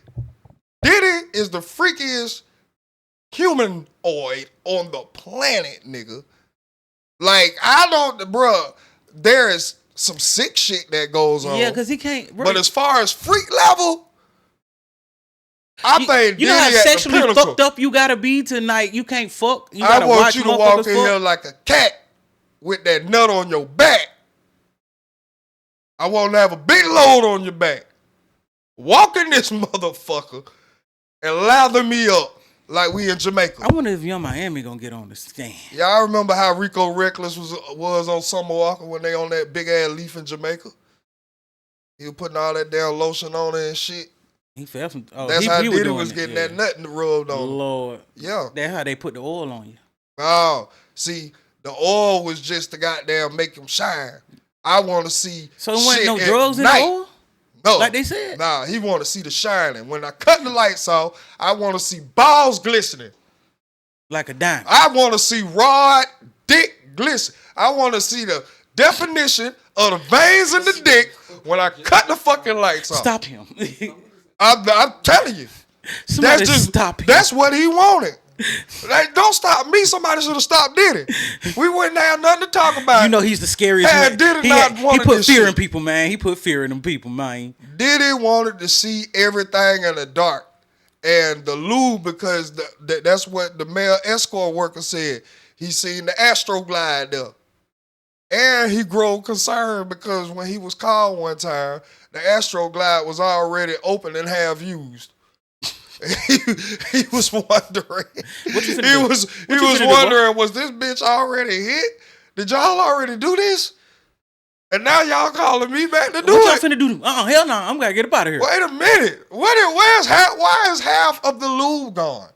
Diddy is the freakiest humanoid on the planet, nigga. Like, there is some sick shit that goes on. Yeah, because he can't. Bro. But as far as freak level, I think you know how Diddy at sexually the pinnacle. fucked up you gotta be tonight. You can't fuck. You I gotta want watch you to walk in fuck. here like a cat with that nut on your back. I want to have a big load on your back. Walk in this motherfucker and lather me up like we in Jamaica. I wonder if Young Miami gonna get on the stand. Y'all remember how Rico Reckless was on Summer Walker when they on that big ass leaf in Jamaica? He was putting all that damn lotion on it and shit. He felt some. Oh, That's how he Diddy was getting that nut rubbed on. Lord. Yeah. That's how they put the oil on you. Oh, see, the oil was just to goddamn make him shine. I want to see. So there wasn't no shit drugs in at the night. oil? No. Like they said? Nah, he want to see the shining. When I cut the lights off, I want to see balls glistening. Like a dime. I want to see rod, dick glisten. I want to see the definition of the veins in the dick when I cut the fucking lights off. Stop him. I'm telling you. Somebody stop him. That's what he wanted. Like, don't stop me. Somebody should have stopped Diddy. We wouldn't have nothing to talk about. You know he's the scariest man. man. He put fear in people, man. He put fear in them people, man. Diddy wanted to see everything in the dark. And the lube, because that's what the male escort worker said. He seen the Astro glide there. And he grew concerned because when he was called one time, the Astro glide was already open and half used. he was wondering. He was wondering, was this bitch already hit? Did y'all already do this? And now y'all calling me back to do what it. What y'all finna do? Hell no, I'm gonna get up out of here. Wait a minute. Why is half of the lube gone?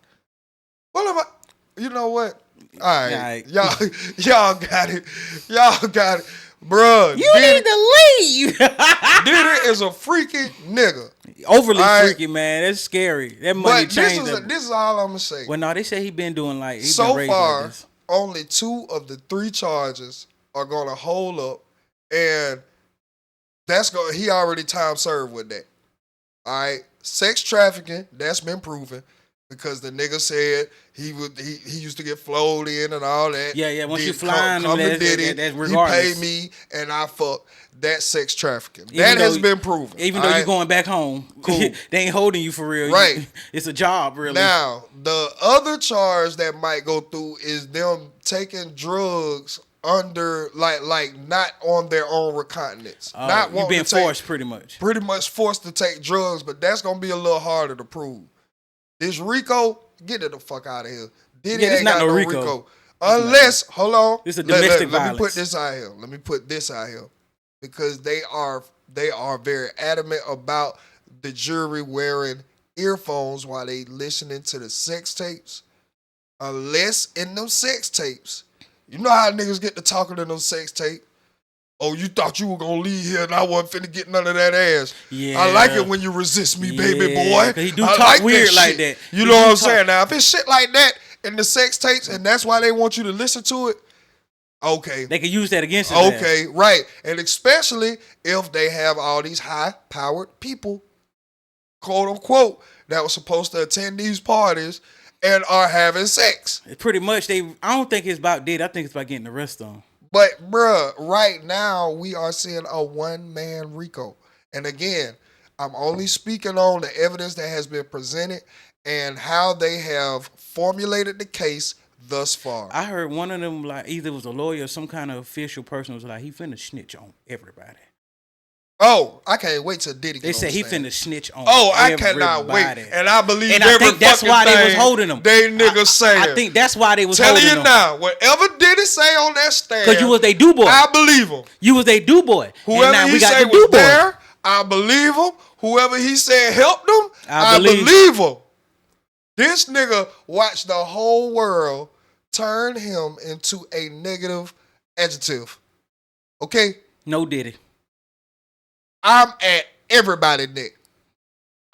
What am I? You know what? All right. Y'all got it. Y'all got it. Bruh. You need to leave. Diddy is a freaky nigga. Overly freaky, man. That's scary. That money changed. This is all I'm gonna say. Well, no, they say he been doing like so been far. Like this. Only 2 of the 3 charges are gonna hold up, and he already time served with that. All right, sex trafficking, that's been proven because the nigga said he used to get flowed in and all that. Yeah. Once you flying, come to Diddy, that's regardless. He pay me and I fuck. That's sex trafficking. That has been proven. Even though you're going back home, cool. They ain't holding you for real. Right. It's a job, really. Now, the other charge that might go through is them taking drugs under, like not on their own recognizance. Not you being forced, pretty much. Pretty much forced to take drugs, but that's going to be a little harder to prove. This Rico, get it the fuck out of here. Diddy ain't got no Rico. Unless, hold on. It's a domestic violence. Let me put this out here. Because they are very adamant about the jury wearing earphones while they listening to the sex tapes. Unless in them sex tapes, you know how niggas get to talking in them sex tapes. Oh, you thought you were gonna leave here and I wasn't finna get none of that ass. Yeah. I like it when you resist me, baby boy. He do talk weird like that. You know what I'm saying? Now, if it's shit like that in the sex tapes and that's why they want you to listen to it, okay. They can use that against us. Okay, right. And especially if they have all these high-powered people, quote unquote, that were supposed to attend these parties and are having sex. Pretty much, I don't think it's about Diddy. I think it's about getting the rest of them. But, bruh, right now, we are seeing a one-man RICO. And again, I'm only speaking on the evidence that has been presented and how they have formulated the case thus far. I heard one of them, like, either was a lawyer or some kind of official person was like, he finna snitch on everybody. Oh, I can't wait till Diddy They get said on he stand. finna snitch on I everybody. cannot wait. And I believe and I every think that's fucking why they was thing holding him. They niggas saying. I think that's why they was Telling holding you him. now, whatever Diddy say on that stand, Because you was they do boy. I believe him. You was they do boy. Whoever and now he we got say the was do boy. there, I believe him. Whoever he said helped him, I believe. believe him. This nigga watched the whole world turn him into a negative adjective. Okay? No Diddy. I'm at everybody neck.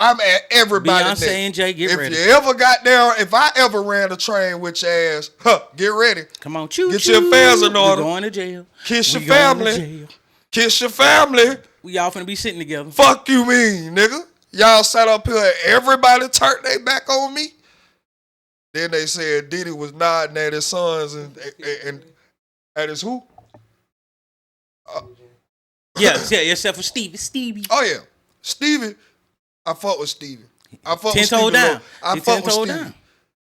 I'm at everybody neck. Beyonce and Jay, get ready. If you ever got down, if I ever ran a train with your ass, get ready. Come on, choo Get choo. your affairs in order. We going to jail. Kiss We your going to family. jail. Kiss your family. We all finna be sitting together. Fuck you mean, nigga. Y'all sat up here and everybody turned their back on me. Then they said Diddy was nodding at his sons and at his who? Yeah, except for Stevie. Oh yeah. Stevie, I fuck with Stevie. I fuck with 10 toe Stevie. down. I He fuck 10 with toe Stevie. down.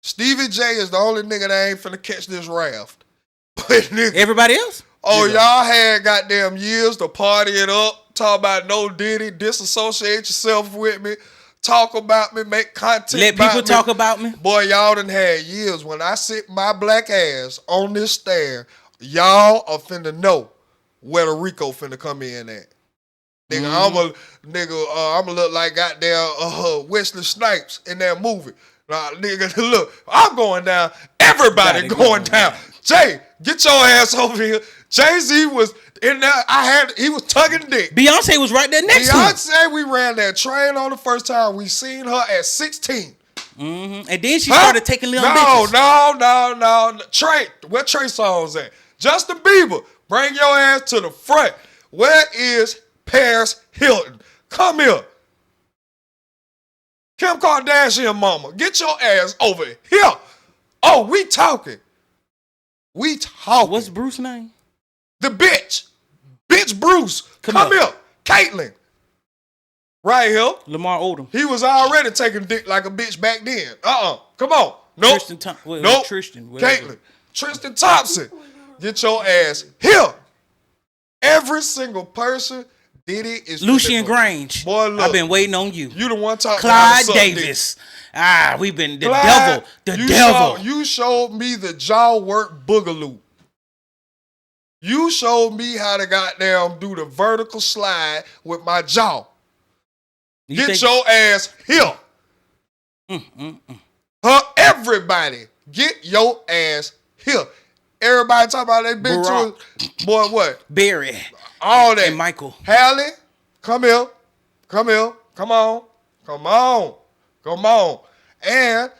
Stevie J is the only nigga that ain't finna catch this raft. But nigga, Everybody else? oh, y'all had goddamn years to party it up, talk about no Diddy, disassociate yourself with me, talk about me, make content Let about people me. talk about me. Boy, y'all done had years. When I sit my black ass on this stand, y'all are finna know where the Rico finna come in at. Nigga, I'ma look like goddamn Wesley Snipes in that movie. Nah, nigga, look, I'm going down. Everybody going down. Jay, get your ass over here. Jay-Z was in there. He was tugging dick. Beyonce was right there next to him. Beyonce, we ran that train on the first time. We seen her at 16. And then she started taking little bitches. No. Trey, where Trey Songz at? Justin Bieber, bring your ass to the front. Where is Paris Hilton? Come here. Kim Kardashian mama, get your ass over here. Oh, we talking. We talking. What's Bruce's name? The bitch. Bitch Bruce. Come here. Caitlyn. Right here. Lamar Odom. He was already taking dick like a bitch back then. Come on. Nope. Tristan. Caitlyn. Tristan Thompson. Get your ass here. Every single person, Diddy is Lucian Grange. Boy, look. I've been waiting on you. You the one talking Clyde Davis. We've been the Clyde, devil. You showed me the jaw work boogaloo. You showed me how to goddamn do the vertical slide with my jaw. Get your ass here. Everybody, get your ass here. Everybody talking about they been to it. Boy, what? Barry. All that. And Michael. Halle, come here. Come on. And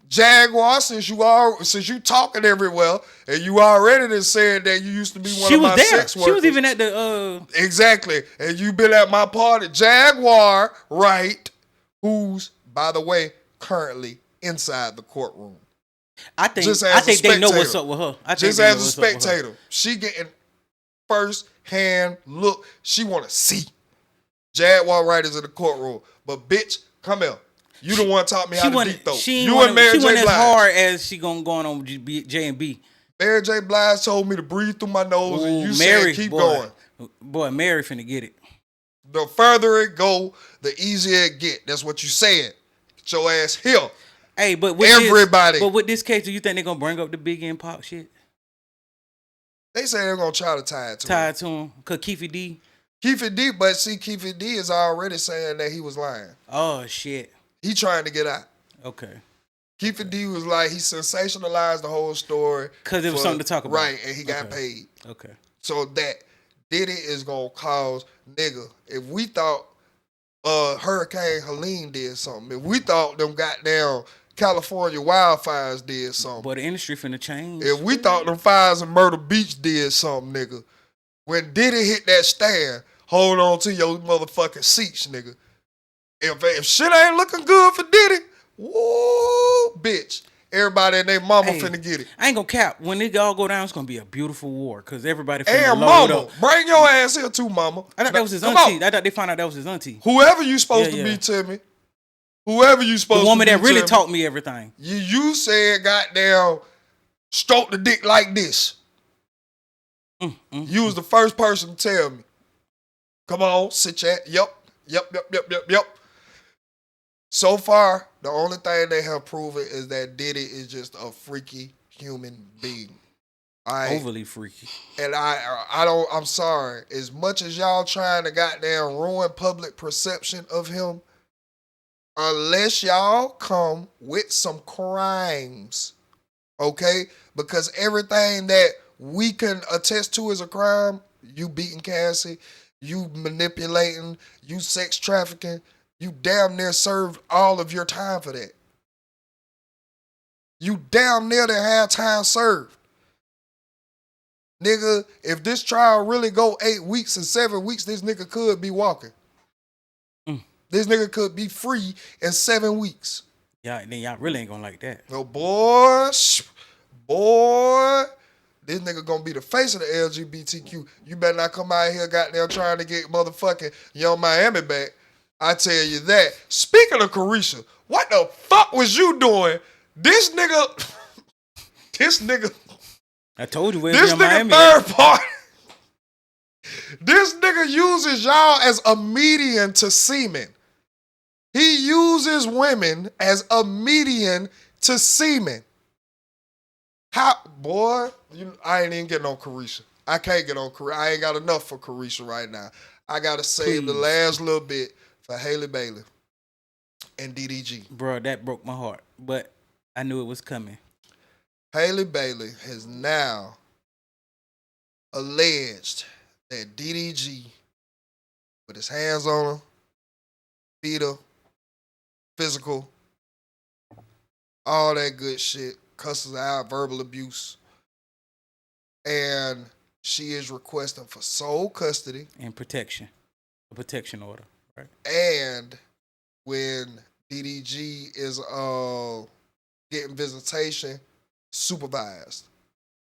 Jaguar, since you talking everywhere, and you already done said that you used to be one of my sex workers. She was even at the Exactly. And you been at my party. Jaguar, right, who's, by the way, currently inside the courtroom. I think they know what's up with her. Just as a spectator. She getting first-hand look. She want to see. Jaguar Wright is in the courtroom. But, bitch, come here. You the one taught me how to deep throat. You and Mary J. Blige. She went as hard as she going on with J and B. Mary J. Blige told me to breathe through my nose, and you said keep going. Boy, Mary finna get it. The further it go, the easier it get. That's what you said. Get your ass here. Hey, but with everybody. But with this case, do you think they're gonna bring up the Big and Pop shit? They say they're gonna try to tie it to him. Cause Keefe D, but see, Keefe D is already saying that he was lying. Oh shit. He trying to get out. Okay. Keefe D was like, he sensationalized the whole story. Because it was something to talk about. Right, and he got paid. Okay. So that Diddy is going to cause, nigga, if we thought Hurricane Helene did something, if we thought them goddamn California wildfires did something. But the industry finna change. If we thought them fires in Myrtle Beach did something, nigga, when Diddy hit that stand, hold on to your motherfucking seats, nigga. If shit ain't looking good for Diddy, woo, bitch, everybody and their mama Hey, finna get it. I ain't gonna cap. When it all go down, it's gonna be a beautiful war because everybody finna And load mama, up. bring your ass here too, mama. I thought that was his Come auntie. on. I thought they found out that was his auntie. Whoever you supposed Yeah, to yeah. be to me. Whoever you supposed The woman to be that really to taught me everything. me. You said goddamn stroke the dick like this. You was the first person to tell me. Come on, sit your Yep. So far, the only thing they have proven is that Diddy is just a freaky human being. Overly freaky. And I'm sorry. As much as y'all trying to goddamn ruin public perception of him, unless y'all come with some crimes, okay? Because everything that we can attest to as a crime, you beating Cassie, you manipulating, you sex trafficking, you damn near served all of your time for that. You damn near to have time served. Nigga, if this trial really go 8 weeks and 7 weeks, this nigga could be walking. This nigga could be free in 7 weeks. Yeah, then y'all really ain't gonna like that. No, boy, this nigga gonna be the face of the LGBTQ. You better not come out here goddamn trying to get motherfucking Young Miami back. I tell you that. Speaking of Carisha, what the fuck was you doing? This nigga, I told you where this Young nigga Miami. third party. This nigga uses y'all as a median to semen. He uses women as a median to semen. How, boy, I ain't even getting on Carisha. I can't get on Carisha. I ain't got enough for Carisha right now. I got to save the last little bit for Halle Bailey and DDG. Bro, that broke my heart. But I knew it was coming. Halle Bailey has now alleged that DDG put his hands on her, beat her, physical, all that good shit, cusses out, verbal abuse. And she is requesting for sole custody. And protection. A protection order. Right. And when DDG is getting visitation, supervised.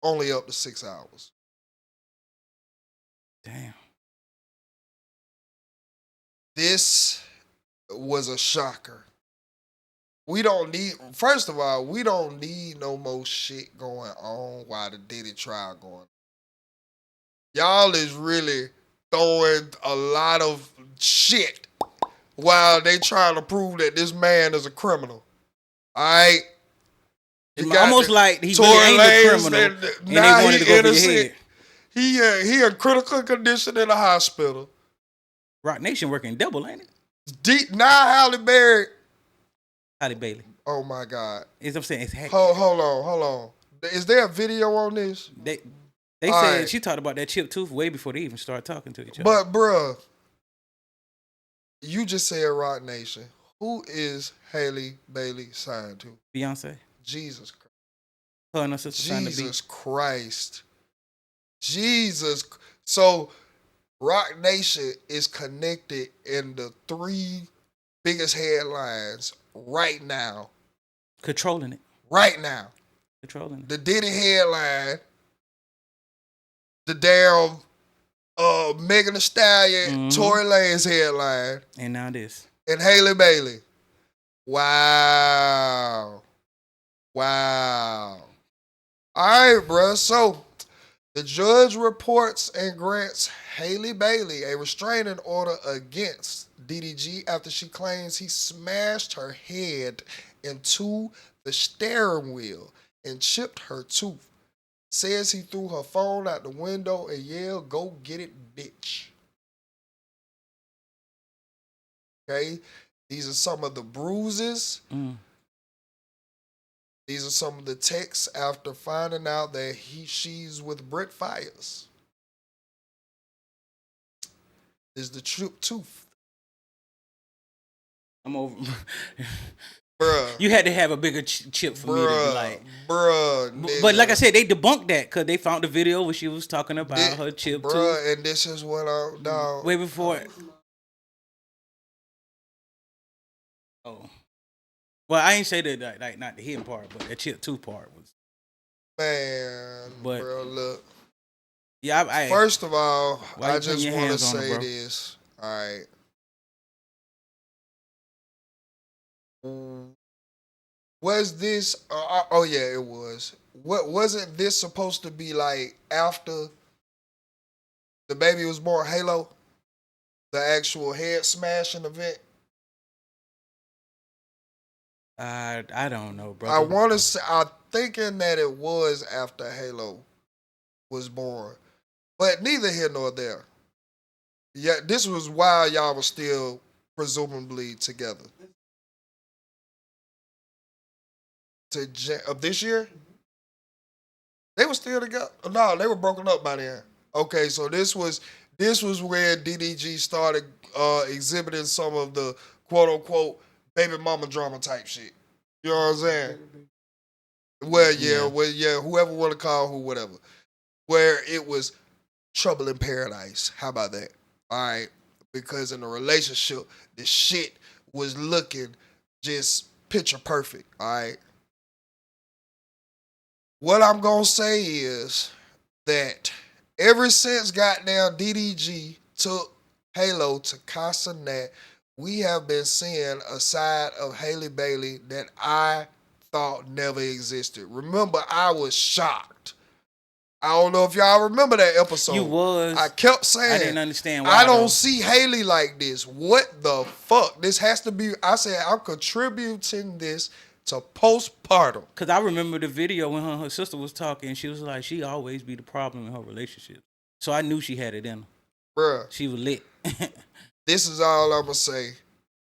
Only up to 6 hours. Damn. This was a shocker. We don't need, first of all, we don't need no more shit going on while the Diddy trial going on. Y'all is really throwing a lot of shit while they trying to prove that this man is a criminal. All right? It's almost like he Tory really ain't a Lanez criminal, and they now wanted to he go for your innocent. head. He in critical condition in the hospital. Rock Nation working double, ain't it? Now Halle Berry. Halle Bailey. Oh my God. Is I'm saying it's hectic. Hold on. Is there a video on this? They All said right. she talked about that chipped tooth way before they even started talking to each other. But bruh, you just said Rock Nation. Who is Halle Bailey signed to? Beyonce. Jesus Christ. Her and her sister signed to Jesus Christ. Jesus. So Rock Nation is connected in the 3 biggest headlines right now. Controlling it. Right now. Controlling it. The Diddy headline. The damn Megan Thee Stallion, Tory Lanez headline. And now this. And Halle Bailey. Wow. All right, bro. So the judge reports and grants Halle Bailey a restraining order against DDG after she claims he smashed her head into the steering wheel and chipped her tooth. Says he threw her phone out the window and yelled, "Go get it, bitch." Okay? These are some of the bruises. These are some of the texts after finding out that she's with Brett Fires. This is the chipped tooth. I'm over. Bruh. You had to have a bigger chip for me to be like. Bruh. But like I said, they debunked that because they found the video where she was talking about her chip tooth. Bruh, and this is what I'm down. Way before. Oh. Well, I ain't say that like not the hitting part, but that chip 2 part was. Man, But- bro, look. Yeah, I First of all, Why I you putting just your want to hands on it, say bro? this. All right. Was this? Oh yeah, it was. What wasn't this supposed to be like after the baby was born? Halo, the actual head smashing event. I don't know, bro. I want to say I'm thinking that it was after Halo was born, but neither here nor there. Yeah, this was while y'all were still presumably together. Of this year, they were still together. No, they were broken up by then. Okay, so this was where DDG started exhibiting some of the quote unquote baby mama drama type shit. You know what I'm saying? Well, yeah, whoever want to call who, whatever. Where it was trouble in paradise. How about that? All right, because in the relationship, the shit was looking just picture perfect. All right. What I'm gonna say is that ever since goddamn DDG took Halo to Casa Nat, we have been seeing a side of Halle Bailey that I thought never existed. Remember, I was shocked. I don't know if y'all remember that episode. You was. I kept saying, I didn't understand why. I don't though. see Halle like this. What the fuck? This has to be. I said, I'm contributing this to postpartum. Cause I remember the video when her sister was talking. She was like, she always be the problem in her relationship. So I knew she had it in her. Bruh. She was lit. This is all I'm gonna say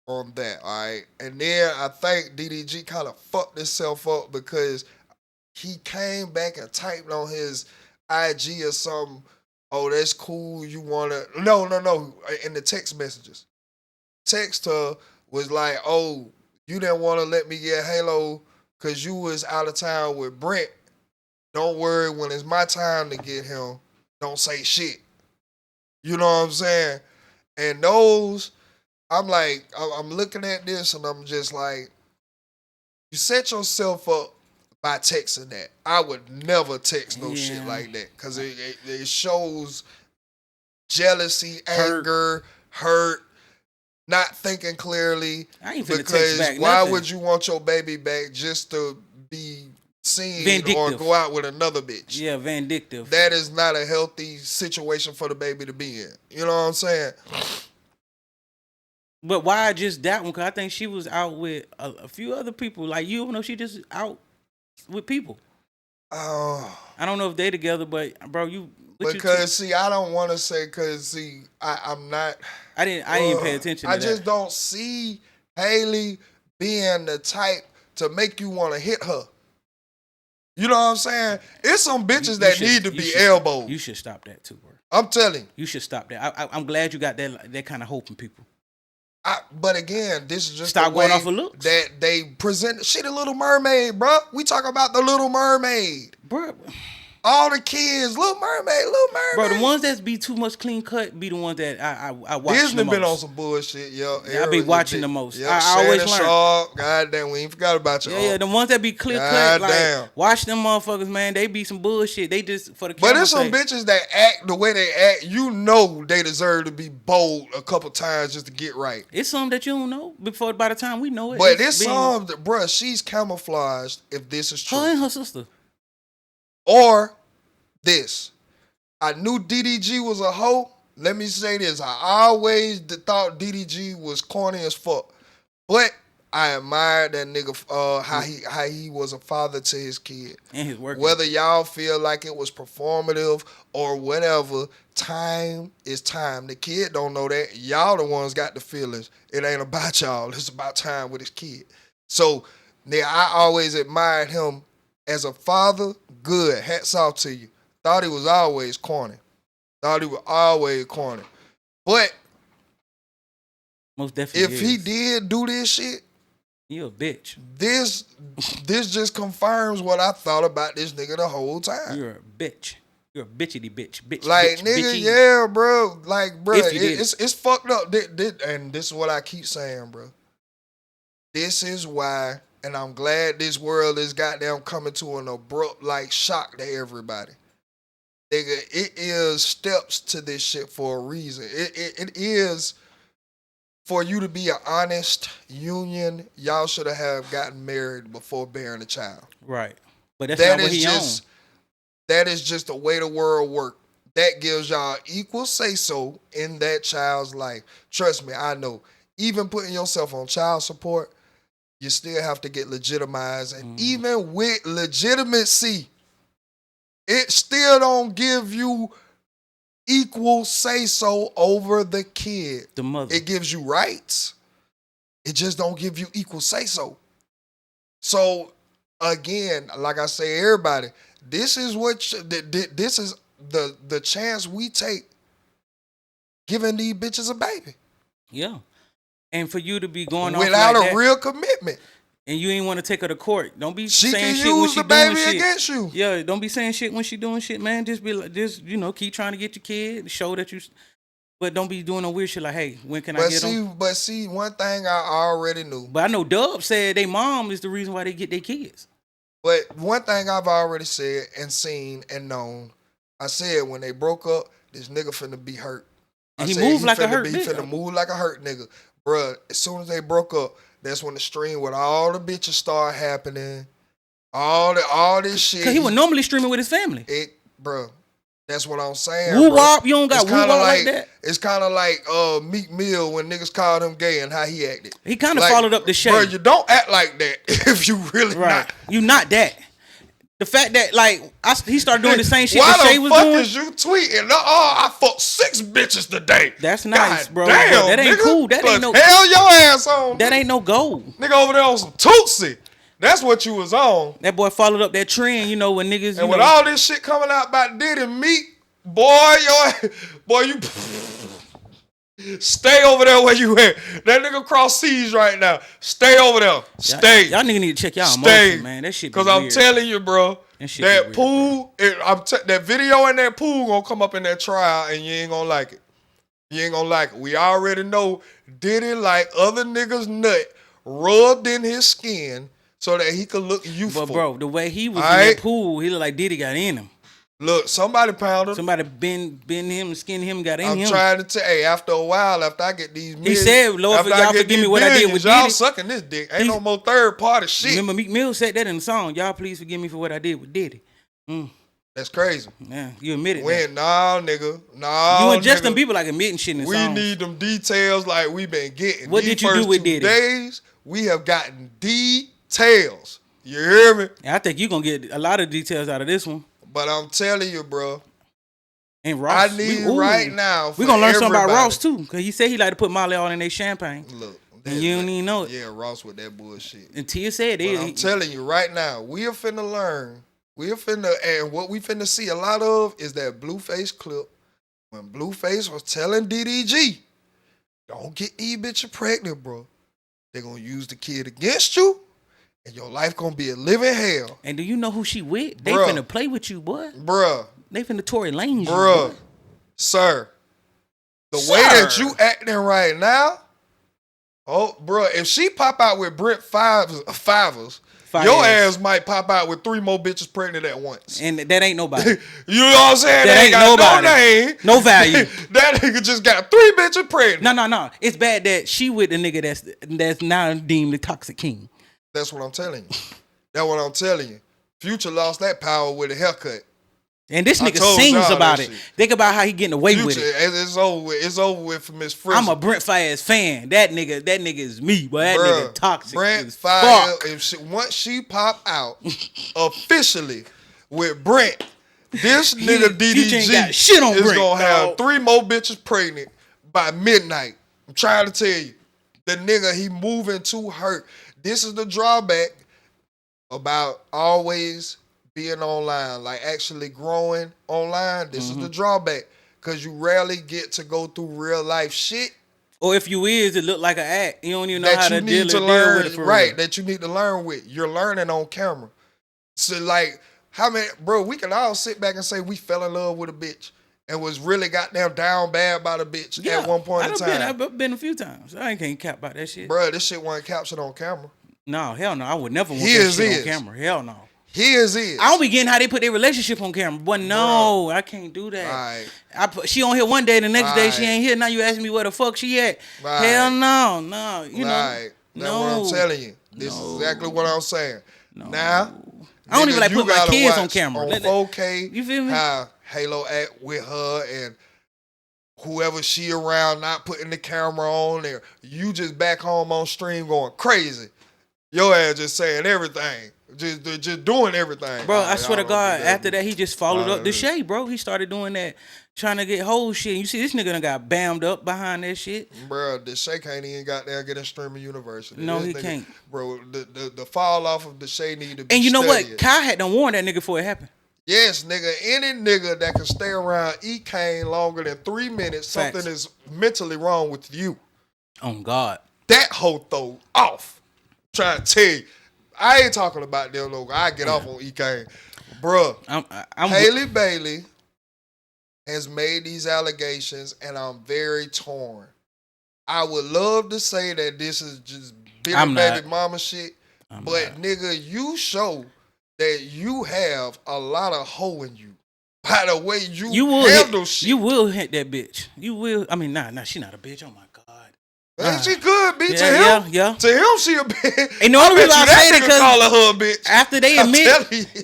on that, all right? And then I think DDG kind of fucked himself up because he came back and typed on his IG or something. Oh, that's cool. You wanna? No. In the text messages, text her was like, "Oh, you didn't want to let me get Halo because you was out of town with Brent. Don't worry, when it's my time to get him, don't say shit." You know what I'm saying? And those, I'm like, I'm looking at this and I'm just like, you set yourself up by texting that. I would never text no shit like that because it shows jealousy, anger, hurt, not thinking clearly. I ain't finna because text back why nothing. would you want your baby back just to be seen Vindictive. or go out with another bitch? Yeah, vindictive. That is not a healthy situation for the baby to be in. You know what I'm saying? But why just that one? Cause I think she was out with a few other people. Like you know, she just out with people. Oh. I don't know if they together, but bro, Because see, I don't want to say because see, I'm not. I didn't pay attention. To I just don't see Halle being the type to make you want to hit her. You know what I'm saying? It's some bitches that need to be elbowed. You should stop that too, bro. I'm telling you. You should stop that. I'm glad you got that kind of hope in people. But again, this is just Stop the way going off of looks. that they present. She the Little Mermaid, bro. We talk about the Little Mermaid, bro. All the kids, Little Mermaid. Bro, the ones that be too much clean cut be the ones that I watch Disney the most. been on some bullshit, yo. Yeah, I be watching the most. Yep, I always learn. Sharp, goddamn, we ain't forgot about you. Yeah, the ones that be clear cut, like watch them motherfuckers, man. They be some bullshit. They just for the camera. But there's some bitches that act the way they act. You know they deserve to be bold a couple times just to get right. It's some that you don't know by the time we know it. But it's some that, bruh, she's camouflaged if this is true. Her and her sister. Or this. I knew DDG was a hoe. Let me say this. I always thought DDG was corny as fuck. But I admired that nigga how he was a father to his kid. And his work. Whether y'all feel like it was performative or whatever, time is time. The kid don't know that. Y'all the ones got the feelings. It ain't about y'all. It's about time with his kid. So I always admired him as a father. Good. Hats off to you. Thought he was always corny. But most definitely if he did do this shit, you a bitch. This just confirms what I thought about this nigga the whole time. You're a bitch. You're a bitchity bitch. Like, bitch, nigga, bitchy. yeah, bro. Like, bro, it's fucked up. And this is what I keep saying, bro. This is why and I'm glad this world is goddamn coming to an abrupt like shock to everybody. Nigga, it is steps to this shit for a reason. It is for you to be an honest union. Y'all should have gotten married before bearing a child. Right. But that's not what he just, that is just the way the world works. That gives y'all equal say-so in that child's life. Trust me, I know. Even putting yourself on child support, you still have to get legitimized. And even with legitimacy, it still don't give you equal say-so over the kid. The mother. It gives you rights. It just don't give you equal say-so. So, again, like I say, everybody, this is this is the chance we take giving these bitches a baby. Yeah. And for you to be going without off like a real commitment. And you ain't want to take her to court. Don't be she saying can shit when use she the doing baby shit. against you. Yeah, don't be saying shit when she doing shit, man. Just be like, keep trying to get your kid, show that you. But don't be doing no weird shit like, hey, when can I get them? But see, one thing I already knew. But I know Dub said they mom is the reason why they get their kids. But one thing I've already said and seen and known, I said when they broke up, this nigga finna be hurt. And he moved like a hurt nigga. He finna move like a hurt nigga. Bruh, as soon as they broke up, that's when the stream with all the bitches start happening. All this shit. Cause he was normally streaming with his family. Bruh, that's what I'm saying. Woo wop, you don't got woo wop like that. It's kind of like Meek Mill when niggas called him gay and how he acted. He kind of followed up the shade. Bruh, you don't act like that if you really not. You not that. The fact that he started doing the same shit Why that Shay was doing. doing. Why the fuck is you tweeting? I fucked 6 bitches today. That's nice, God bro. Damn, that ain't nigga. cool. That ain't no. Hell your ass on. That ain't no goal. Nigga over there on some Tootsie. That's what you was on. That boy followed up that trend, when niggas. And with all this shit coming out about Diddy and Meek, boy, you stay over there where you at. That nigga cross seas right now. Stay over there. Stay. Y'all niggas need to check y'all emotions, man. That shit be weird. Because I'm telling you, bro, that weird, pool, that video in that pool gonna come up in that trial and you ain't gonna like it. You ain't gonna like it. We already know Diddy like other niggas' nut rubbed in his skin so that he could look youthful. But bro, the way he was in that pool, he looked like Diddy got in him. Look, somebody pounded. Somebody bend him, skin him, got in him. I'm trying to tell you, after a while, after I get these millions, he said, Lord, y'all forgive me what I did with y'all Diddy. sucking this dick. Ain't no more third party shit. Remember Meek Mill said that in the song, y'all please forgive me for what I did with Diddy. That's crazy. Yeah, you admitted that. Nah, nigga. You and Justin Bieber like admitting shit in the songs. We need them details like we been getting. What did you do with Diddy? Days, we have gotten details. You hear me? I think you're going to get a lot of details out of this one. But I'm telling you, bro. And Ross. I need right now. We're going to learn something about Ross, too. Because he said he like to put Molly all in their champagne. Look. And you don't even know it. Yeah, Ross with that bullshit. And Tia said it. I'm telling you right now, we are finna learn. And what we finna see a lot of is that Blueface clip when Blueface was telling DDG, don't get these bitches pregnant, bro. They're going to use the kid against you. And your life gonna be a living hell. And do you know who she with? They finna play with you, boy. Bruh. They finna Tory Lanez you, bruh. Boy. Sir. The way that you acting right now, bruh, if she pop out with Brent Fivers, your ass might pop out with 3 more bitches pregnant at once. And that ain't nobody. You know what I'm saying? That ain't nobody. No name. No value. That nigga just got 3 bitches pregnant. No. It's bad that she with the nigga that's now deemed the toxic king. That's what I'm telling you. That's what I'm telling you. Future lost that power with a haircut. And this nigga sings about it. Think about how he getting away with it. It's over with. It's over with for Miss Frizzle. I'm a Brent Fayez fan. That nigga is me, boy. That nigga toxic. Brent as Fayez. fuck. Once she pop out officially with Brent, this nigga DDG is gonna have 3 more bitches pregnant by midnight. I'm trying to tell you, the nigga he moving too hurt. This is the drawback about always being online, like actually growing online. This is the drawback because you rarely get to go through real life shit. Or if you is, it look like an act. You don't even know how to deal with it for right, real. that you need to learn with. You're learning on camera. So like, how many, bro, we can all sit back and say we fell in love with a bitch and was really goddamn down bad by the bitch at one point in time. I've been a few times. I ain't can't cap about that shit. Bro, this shit wasn't captured on camera. No, hell no. I would never want His that shit is. on camera. Hell no. His is. I don't be getting how they put their relationship on camera, but no, I can't do that. Right. She on here one day, the next day she Right. ain't here. Now you asking me where the fuck she at? Right. Hell no, you know. Right. That's what I'm telling you. This is exactly what I'm saying. Now, I don't even like you put my gotta kids on watch camera. On 4K, You feel me? how Halo act with her and whoever she around not putting the camera on there. You just back home on stream going crazy. Your ass just saying everything. Just doing everything. Bro, I swear to God, after that, he just followed up the shade, bro. He started doing that, trying to get whole shit. You see, this nigga done got bammed up behind that shit. Bro, the Shay can't even got there get a streaming university. No, This he nigga, can't. Bro, the fall off of the Shay need to be And you know studied. what? Kai had done warned that nigga before it happened. Yes, nigga, any nigga that can stay around E-Kane longer than 3 minutes, Facts. something is mentally wrong with you. Oh, God. That hoe throw off. Trying to tell you. I ain't talking about them no. I get off on E-Kane. Bruh, I'm Halle Bailey has made these allegations, and I'm very torn. I would love to say that this is just bitter I'm not. baby mama shit, but nigga, you show that you have a lot of hoe in you. By the way you will handle shit. You will hit that bitch. You will. I mean, nah, she not a bitch. Oh, my God. She could be to Yeah, him. yeah. To him, she a bitch. And the only reason I say that it nigga because calling her a bitch. after they I'm admit, telling you.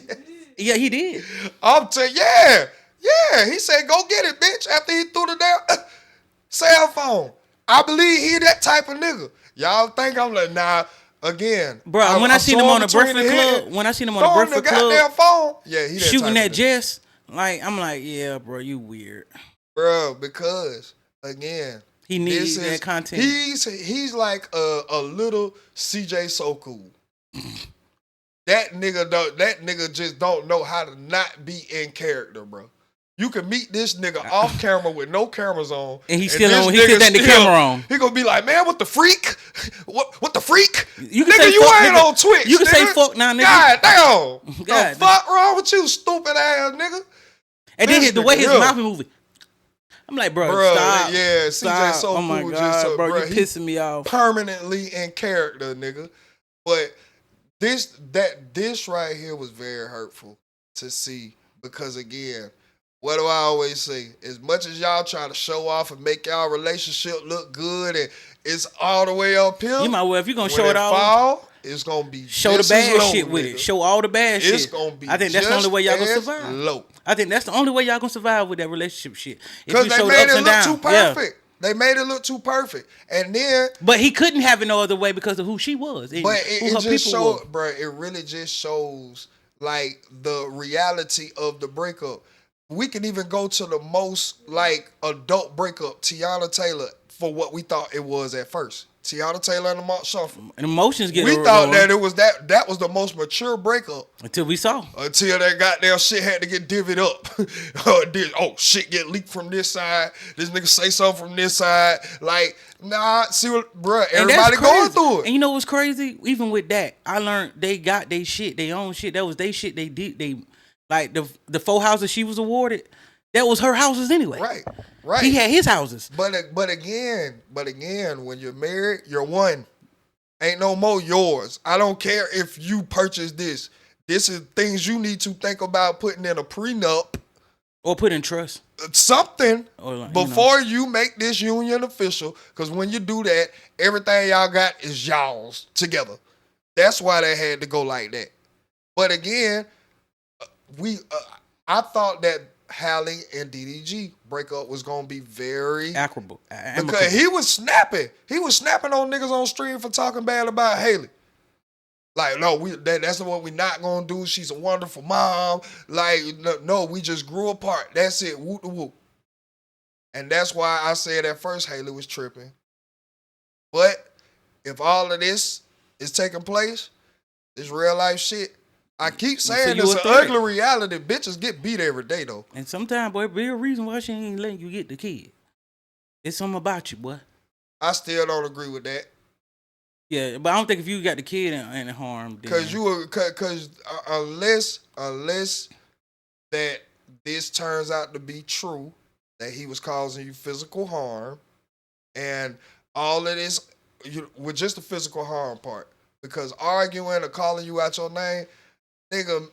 yeah, he did. I'm telling yeah. He said, go get it, bitch. After he threw the damn cell phone. I believe he that type of nigga. Y'all think I'm like, nah, again. Bro, when I seen him on the Breakfast Club, goddamn phone. Yeah, he that shooting type that of nigga. Jess, like, I'm like, yeah, bro, you weird. Bro, because, again, He needs that content. He's like a little CJ So Cool. That nigga just don't know how to not be in character, bro. You can meet this nigga off camera with no cameras on, and he still got the camera on. He gonna be like, man, what the freak? What the freak? You can nigga, say you fuck, ain't nigga. on Twitch. You can nigga. say fuck now, nigga. God damn. God, the fuck wrong with you, stupid ass nigga? And then the way his mouth is moving. I'm like, bro, stop. Yeah, CJ stop. So oh my Cool God, just bro, you he pissing me off. Permanently in character, nigga. But this right here was very hurtful to see because again, what do I always say? As much as y'all try to show off and make y'all relationship look good and it's all the way uphill. You might well, if you're gonna when show it all, fall, it's gonna be show the just bad as low, shit with nigga. it. Show all the bad shit. It's gonna be I think that's the only way y'all gonna just survive. as low. I think that's the only way y'all gonna survive with that relationship shit. Because they made it look too Yeah. perfect. They made it look too perfect. And then But he couldn't have it no other way because of who she was. But it just showed, bro, it really just shows like the reality of the breakup. We can even go to the most like adult breakup, Tiana Taylor, for what we thought it was at first. Tiana Taylor and Lamont Shuffle. And emotions get We thought that it was that was the most mature breakup. Until we saw. Until that goddamn shit had to get divvied up. Oh, shit get leaked from this side. This nigga say something from this side. Like, nah, see what, bruh, everybody going through it. And you know what's crazy? Even with that, I learned they got their shit, their own shit. That was their shit. They did. They like the 4 houses she was awarded. That was her houses anyway. Right. He had his houses. But again, when you're married, you're one. Ain't no more yours. I don't care if you purchase this. This is things you need to think about putting in a prenup. Or put in trust. Something or like, before you make this union official. Because when you do that, everything y'all got is y'all's together. That's why they had to go like that. But again, I thought that Halle and DDG breakup was gonna be very amicable. Because he was snapping. He was snapping on niggas on stream for talking bad about Halle. Like, no, that's what we not gonna do. She's a wonderful mom. Like, no, we just grew apart. That's it. Whoop the whoop. And that's why I said at first Halle was tripping. But if all of this is taking place, this real life shit. I keep saying it's an ugly reality. Bitches get beat every day, though. And sometimes, boy, be a reason why she ain't letting you get the kid. It's something about you, boy. I still don't agree with that. Yeah, but I don't think if you got the kid in harm, because unless that this turns out to be true, that he was causing you physical harm, and all of this with just the physical harm part. Because arguing or calling you out your name, nigga,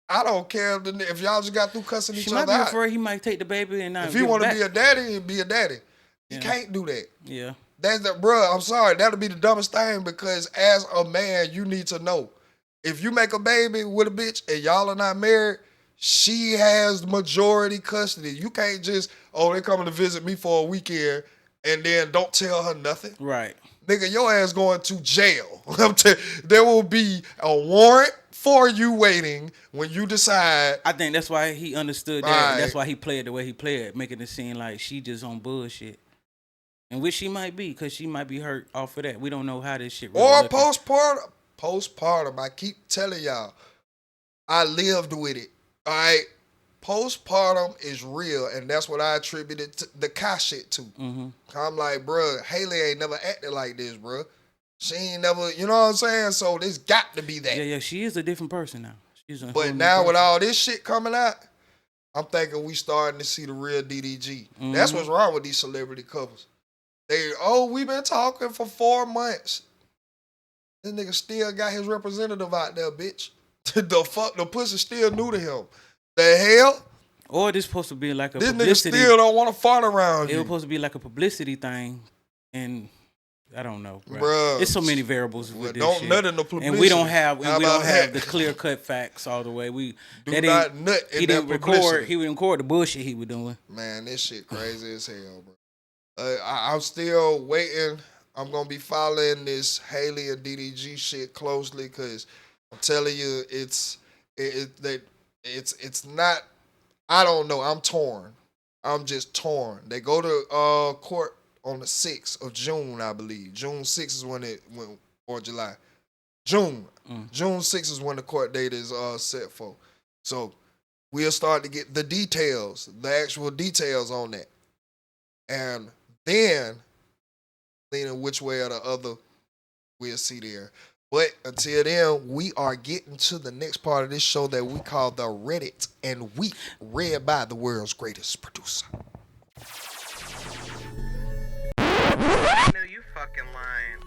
I don't care if y'all just got through cussing each She might other be out. afraid he might take the baby and not If give he it want to back. be a daddy, he'll be a daddy. He Yeah. can't do that. Yeah. That's the bruh. I'm sorry. That'll be the dumbest thing because as a man, you need to know if you make a baby with a bitch and y'all are not married, she has majority custody. You can't just they coming to visit me for a weekend and then don't tell her nothing. Right. Nigga, your ass going to jail. There will be a warrant for you waiting when you decide. I think that's why he understood that. Right. And that's why he played the way he played, making it seem like she just on bullshit. And which she might be, because she might be hurt off of that. We don't know how this shit really Or looking. postpartum. I keep telling y'all, I lived with it. All right. Postpartum is real, and that's what I attributed the Kai shit to. Mm-hmm. I'm like, bruh, Halle ain't never acted like this, bruh. She ain't never, you know what I'm saying? So this got to be that. Yeah, she is a different person now. She's a whole But new now with person. all this shit coming out, I'm thinking we starting to see the real DDG. Mm-hmm. That's what's wrong with these celebrity couples. We've been talking for 4 months. This nigga still got his representative out there, bitch. The pussy still new to him. The hell? Or this supposed to be like a This nigga publicity. still don't want to fart around It you. was supposed to be like a publicity thing, and I don't know, bro. Bruh. There's so many variables with this Don't shit. nut in the publicity. And we don't have How about that? the clear cut facts all the way. We Do that not ain't- nut in he that didn't publicity. record. He didn't record the bullshit he was doing. Man, this shit crazy as hell, bro. I'm still waiting. I'm gonna be following this Halle and DDG shit closely because I'm telling you, it's not. I don't know. I'm torn. I'm just torn. They go to court on the 6th of June, I believe. June 6th is when it went, or July. June. June 6th is when the court date is set for. So we'll start to get the details, the actual details on that. And then, leaning which way or the other, we'll see there. But until then, we are getting to the next part of this show that we call the Reddit and Week, read by the world's greatest producer. I know you fucking lying.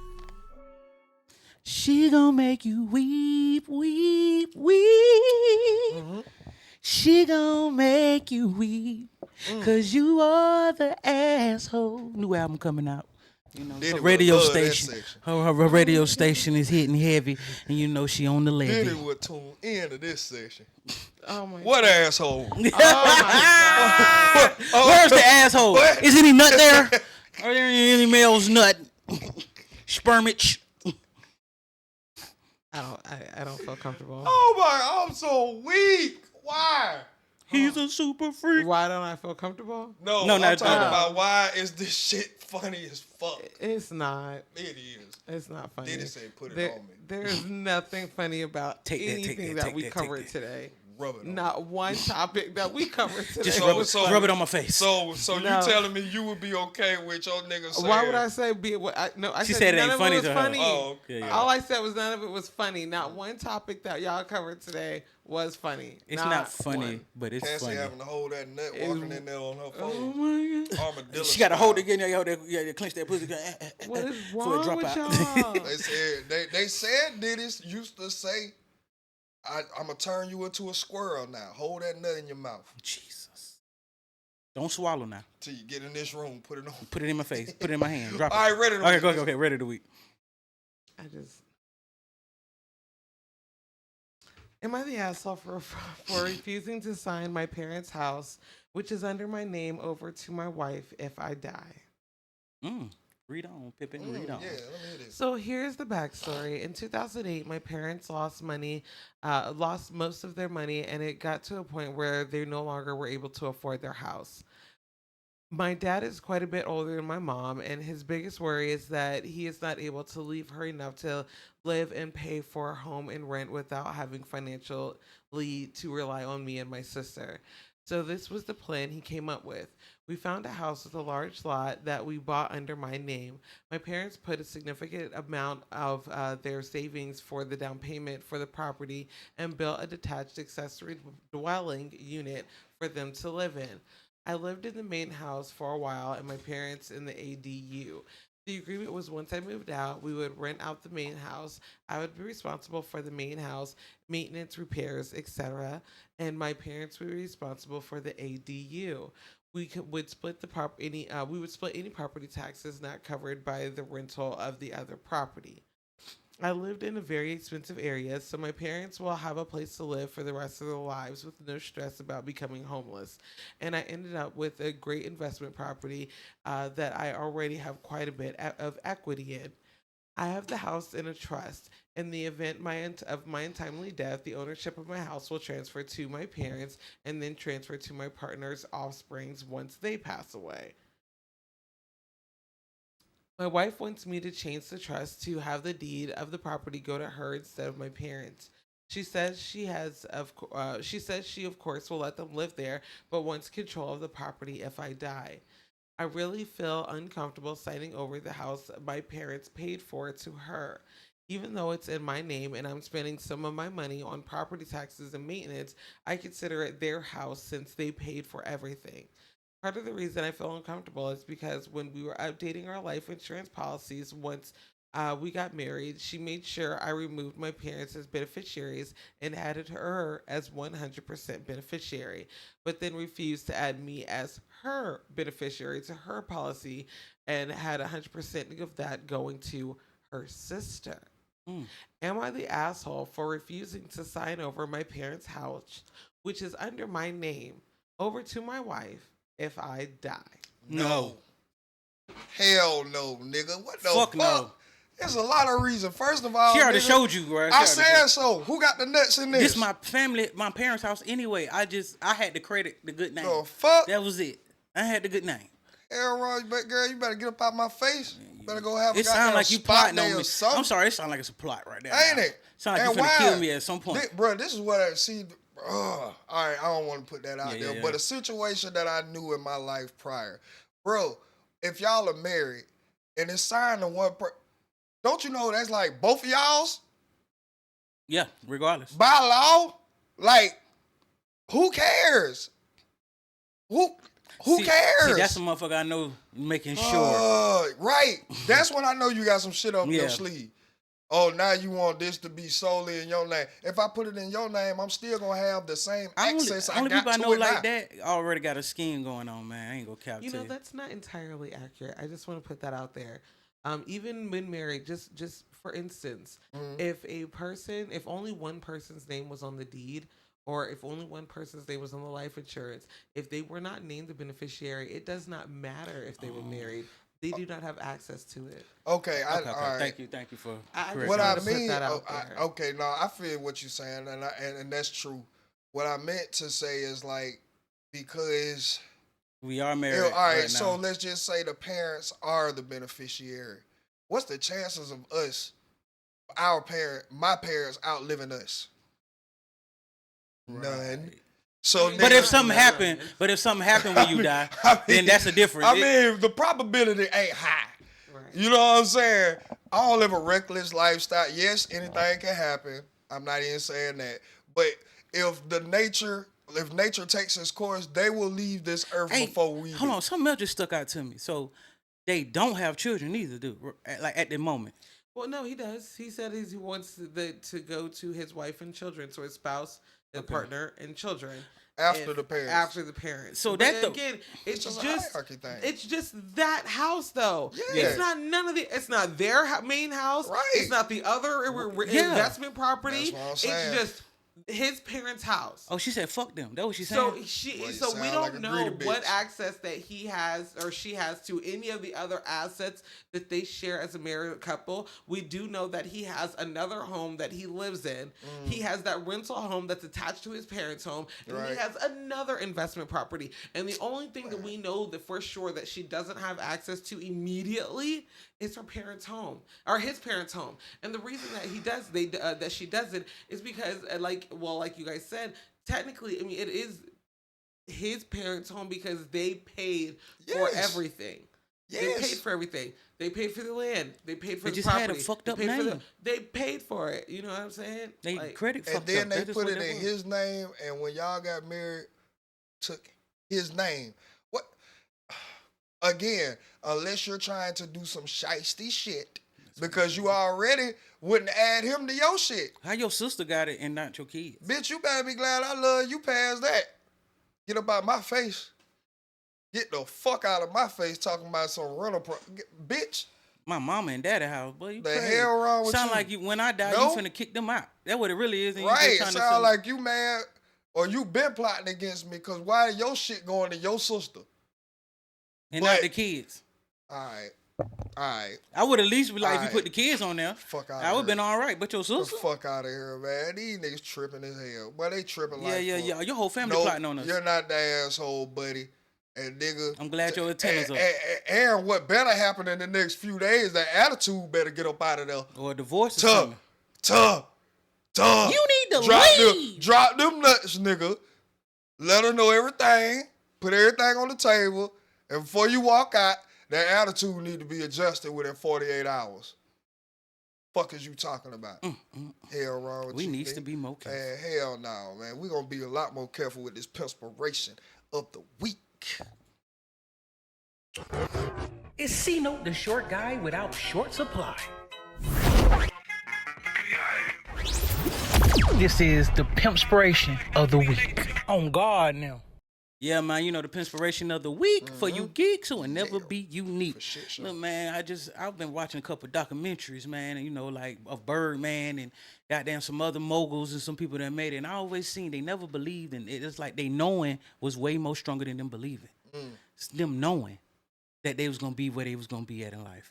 She gonna make you weep, weep, weep. Mm-hmm. She gonna make you weep, cause you are the asshole. New album coming out. You know, Diddy her radio would love that station. section. Her radio station is hitting heavy, and you know she on the Diddy levy. would tune into this section. Oh my What asshole? Where's the asshole? What? Is any nut there? Are there any male's nut? Spermage. I don't feel comfortable. Oh my, I'm so weak. Why? He's a super freak. Why don't I feel comfortable? No, No, I'm not talking at all. about why is this shit funny as fuck? It's not. It is. It's not funny. Diddy said put it There- on me. There's nothing funny about Take that, take anything that, that take we that, take covered that. today. Rub it on. Not one topic that we covered today. Just was rub it on my face. So No. you telling me you would be okay with your nigga saying? Why would I say be? I She said said it none ain't of funny it was to her. funny. Oh, Yeah. All I said was none of it was funny. Not one topic that y'all covered today was funny. It's not funny, one. but it's Cassie funny. having to hold that nut walking in there on her Oh phone. my god! Armadillo She got to hold it style. again. Yeah, clench that pussy. What is So it wrong drop with out. y'all? They said Diddy used to say, I'm gonna turn you into a squirrel now. Hold that nut in your mouth Jesus. Don't swallow now. till you get in this room. Put it on. Put it in my face. Put it in my hand. Drop it. All right, ready to Okay, week. okay, ready to week. I just. Am I the asshole for refusing to sign my parents' house, which is under my name, over to my wife if I die? Read on, Pippin. Read on. Yeah, let me hear this. So here's the backstory. In 2008, my parents lost most of their money, and it got to a point where they no longer were able to afford their house. My dad is quite a bit older than my mom, and his biggest worry is that he is not able to leave her enough to live and pay for a home and rent without having financially to rely on me and my sister. So this was the plan he came up with. We found a house with a large lot that we bought under my name. My parents put a significant amount of their savings for the down payment for the property and built a detached accessory dwelling unit for them to live in. I lived in the main house for a while and my parents in the ADU. The agreement was once I moved out, we would rent out the main house. I would be responsible for the main house, maintenance, repairs, etc. And my parents would be responsible for the ADU. Would split the we would split any property taxes not covered by the rental of the other property. I lived in a very expensive area, so my parents will have a place to live for the rest of their lives with no stress about becoming homeless. And I ended up with a great investment property that I already have quite a bit of equity in. I have the house in a trust. In the event of my untimely death, the ownership of my house will transfer to my parents and then transfer to my partner's offsprings once they pass away. My wife wants me to change the trust to have the deed of the property go to her instead of my parents. She says she of course will let them live there, but wants control of the property if I die. I really feel uncomfortable signing over the house my parents paid for to her. Even though it's in my name and I'm spending some of my money on property taxes and maintenance, I consider it their house since they paid for everything. Part of the reason I feel uncomfortable is because when we were updating our life insurance policies once we got married, she made sure I removed my parents as beneficiaries and added her as 100% beneficiary, but then refused to add me as her beneficiary to her policy and had 100% of that going to her sister. Am I the asshole for refusing to sign over my parents' house, which is under my name, over to my wife if I die? No. Hell no, nigga. What the Fuck fuck? no. There's a lot of reasons. First of all, She already nigga, showed you, bro. I said so. Who got the nuts in this? This my family, my parents' house anyway. I had to credit the good name. The fuck? That was it. I had the good name. Hell wrong, girl. You better get up out my face. You better go have a It sounds like you spot plotting day on or me. something. I'm sorry, it sounds like it's a plot right there. Ain't it? Sound like And you finna why? kill me at some point. Bro, this is what I see. All right, I don't want to put that out Yeah, there, yeah, but yeah. a situation that I knew in my life prior, bro. If y'all are married and it's signed to one don't you know that's like both of y'all's Yeah, regardless. by law? Like, who cares? Who cares? See, that's the motherfucker I know making sure. Right. That's when I know you got some shit up your Yeah. sleeve. Oh, now you want this to be solely in your name. If I put it in your name, I'm still gonna have the same access I Only got people I to know it like now. that already got a scheme going on, man. I ain't gonna cap You to know, you. that's not entirely accurate. I just want to put that out there. Even when married, just for instance, if only one person's name was on the deed, or if only one person's name was on the life insurance, if they were not named the beneficiary, it does not matter if they were married. They do not have access to it. Okay, Okay, all right. Thank you for I What just I wanted to put mean, that out there. okay, no, I feel what you're saying, and that's true. What I meant to say is like, because we are married. all right, right so now. let's just say the parents are the beneficiary. What's the chances of my parents outliving us? None. So, But But then- if something happened when you die, then that's a difference. I mean, the probability ain't high. Right. You know what I'm saying? I don't live a reckless lifestyle. Yes, anything can happen. I'm not even saying that. But if nature takes its course, they will leave this earth Hey, before we hold do. on, something else just stuck out to me. So they don't have children either, like at the moment. Well, no, he does. He said he wants to go to his wife and children, so his spouse, his partner, and children. After the parents. After the parents. So But that again, it's just a just hierarchy thing. it's just that house though. Yeah. It's not it's not their main house. Right. It's not the other Yeah. investment property. That's what I'm saying. It's just his parents' house. Oh, she said fuck them. That what she saying? So Well, you so we sound don't like a know greedy what bitch. access that he has or she has to any of the other assets that they share as a married couple. We do know that he has another home that he lives in. He has that rental home that's attached to his parents' home, and he Right. has another investment property. And the only thing that we know that for sure that she doesn't have access to immediately is her parents' home or his parents' home. And the reason that that she doesn't is because like you guys said, technically, I mean, it is his parents' home because they paid for Yes. everything. They Yes. paid for everything. They paid for the land. They paid for They the just had a property. fucked up They paid for name. they paid for it. You know what I'm saying? They Like, credit And fucked then up. they That's just put what it that in was. his name, and when y'all got married, took his name. What? Again, unless you're trying to do some shiesty shit, because you already wouldn't add him to your shit. How your sister got it and not your kids? Bitch, you better be glad I love you past that. Get up out my face. Get the fuck out of my face talking about some bitch. My mama and daddy house, boy. You The crazy. hell wrong with Sound you? like you when I die, No. you finna kick them out. That's what it really is. And Right, you it just trying sound to like you mad or you been plotting against me because why your shit going to your sister? and not but- the kids. All right. I would at least be like, if you Alright. put the kids on there, Fuck out I would of have been here. all right. But your The sister? fuck out of here, man. These niggas tripping as hell. Boy, they tripping like Yeah. Your whole family Nope, plotting on us. You're not the asshole, buddy. And nigga, I'm glad your attendance up. and what better happen in the next few days? That attitude better get up out of there. Or a divorce is Tuh. coming. You need to leave. Drop them nuts, nigga. Let her know everything. Put everything on the table. And before you walk out, that attitude need to be adjusted within 48 hours. Fuck is you talking about? Hell wrong with We you, needs nigga. to be more careful. Man, hell no, man. We're going to be a lot more careful with this perspiration of the week. Is C-Note the short guy without short supply? This is the Pimpspiration of the week. On guard now. Yeah, man, you know, the inspiration of the week for you geeks who will never be unique. shit show. Look, man, I've been watching a couple documentaries, man, and you know, like of Birdman and goddamn some other moguls and some people that made it. And I always seen they never believed in it. It's like they knowing was way more stronger than them believing. It's them knowing that they was gonna be where they was gonna be at in life.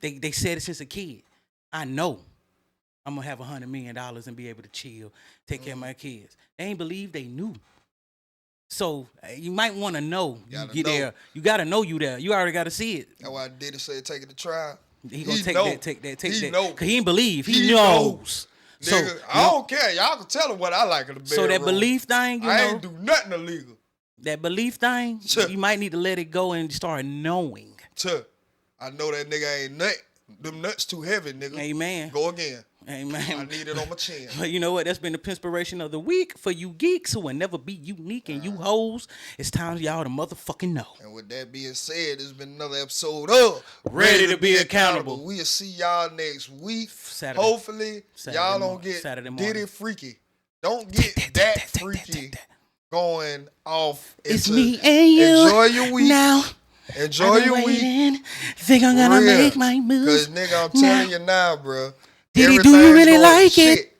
They said it since a kid. I know I'm gonna have $100 million and be able to chill, take care of my kids. They ain't believe, they knew. So you might want to know. You Gotta get know. there. You gotta know you there. You already gotta see it. That's why Diddy said take it to trial. He gonna take know. that. He know. Cause he ain't believe. He, He knows. So Nigga, I don't care. Y'all can tell him what I like in the bedroom. so that belief thing, you I know, ain't do nothing illegal. that belief thing, Sure. you might need to let it go and start knowing. Tuh. I know that nigga ain't nut. Them nuts too heavy, nigga. Amen. Go again. Amen. I need it on my chin. But you know what? That's been the inspiration of the week for you geeks who will never be unique, and you hoes. It's time for y'all to motherfucking know. And with that being said, this has been another episode of Ready to Be Accountable. We'll see y'all next week. Saturday. Hopefully, Saturday y'all morning. don't get Saturday morning. Diddy freaky. Don't get that freaky going off. It's into- me and you. Enjoy your week. Now. Enjoy I've been your week. waiting. Think I'm gonna Real. make my move. Cause nigga, I'm telling you now, bro. Diddy, do you everything's really going like it? shit.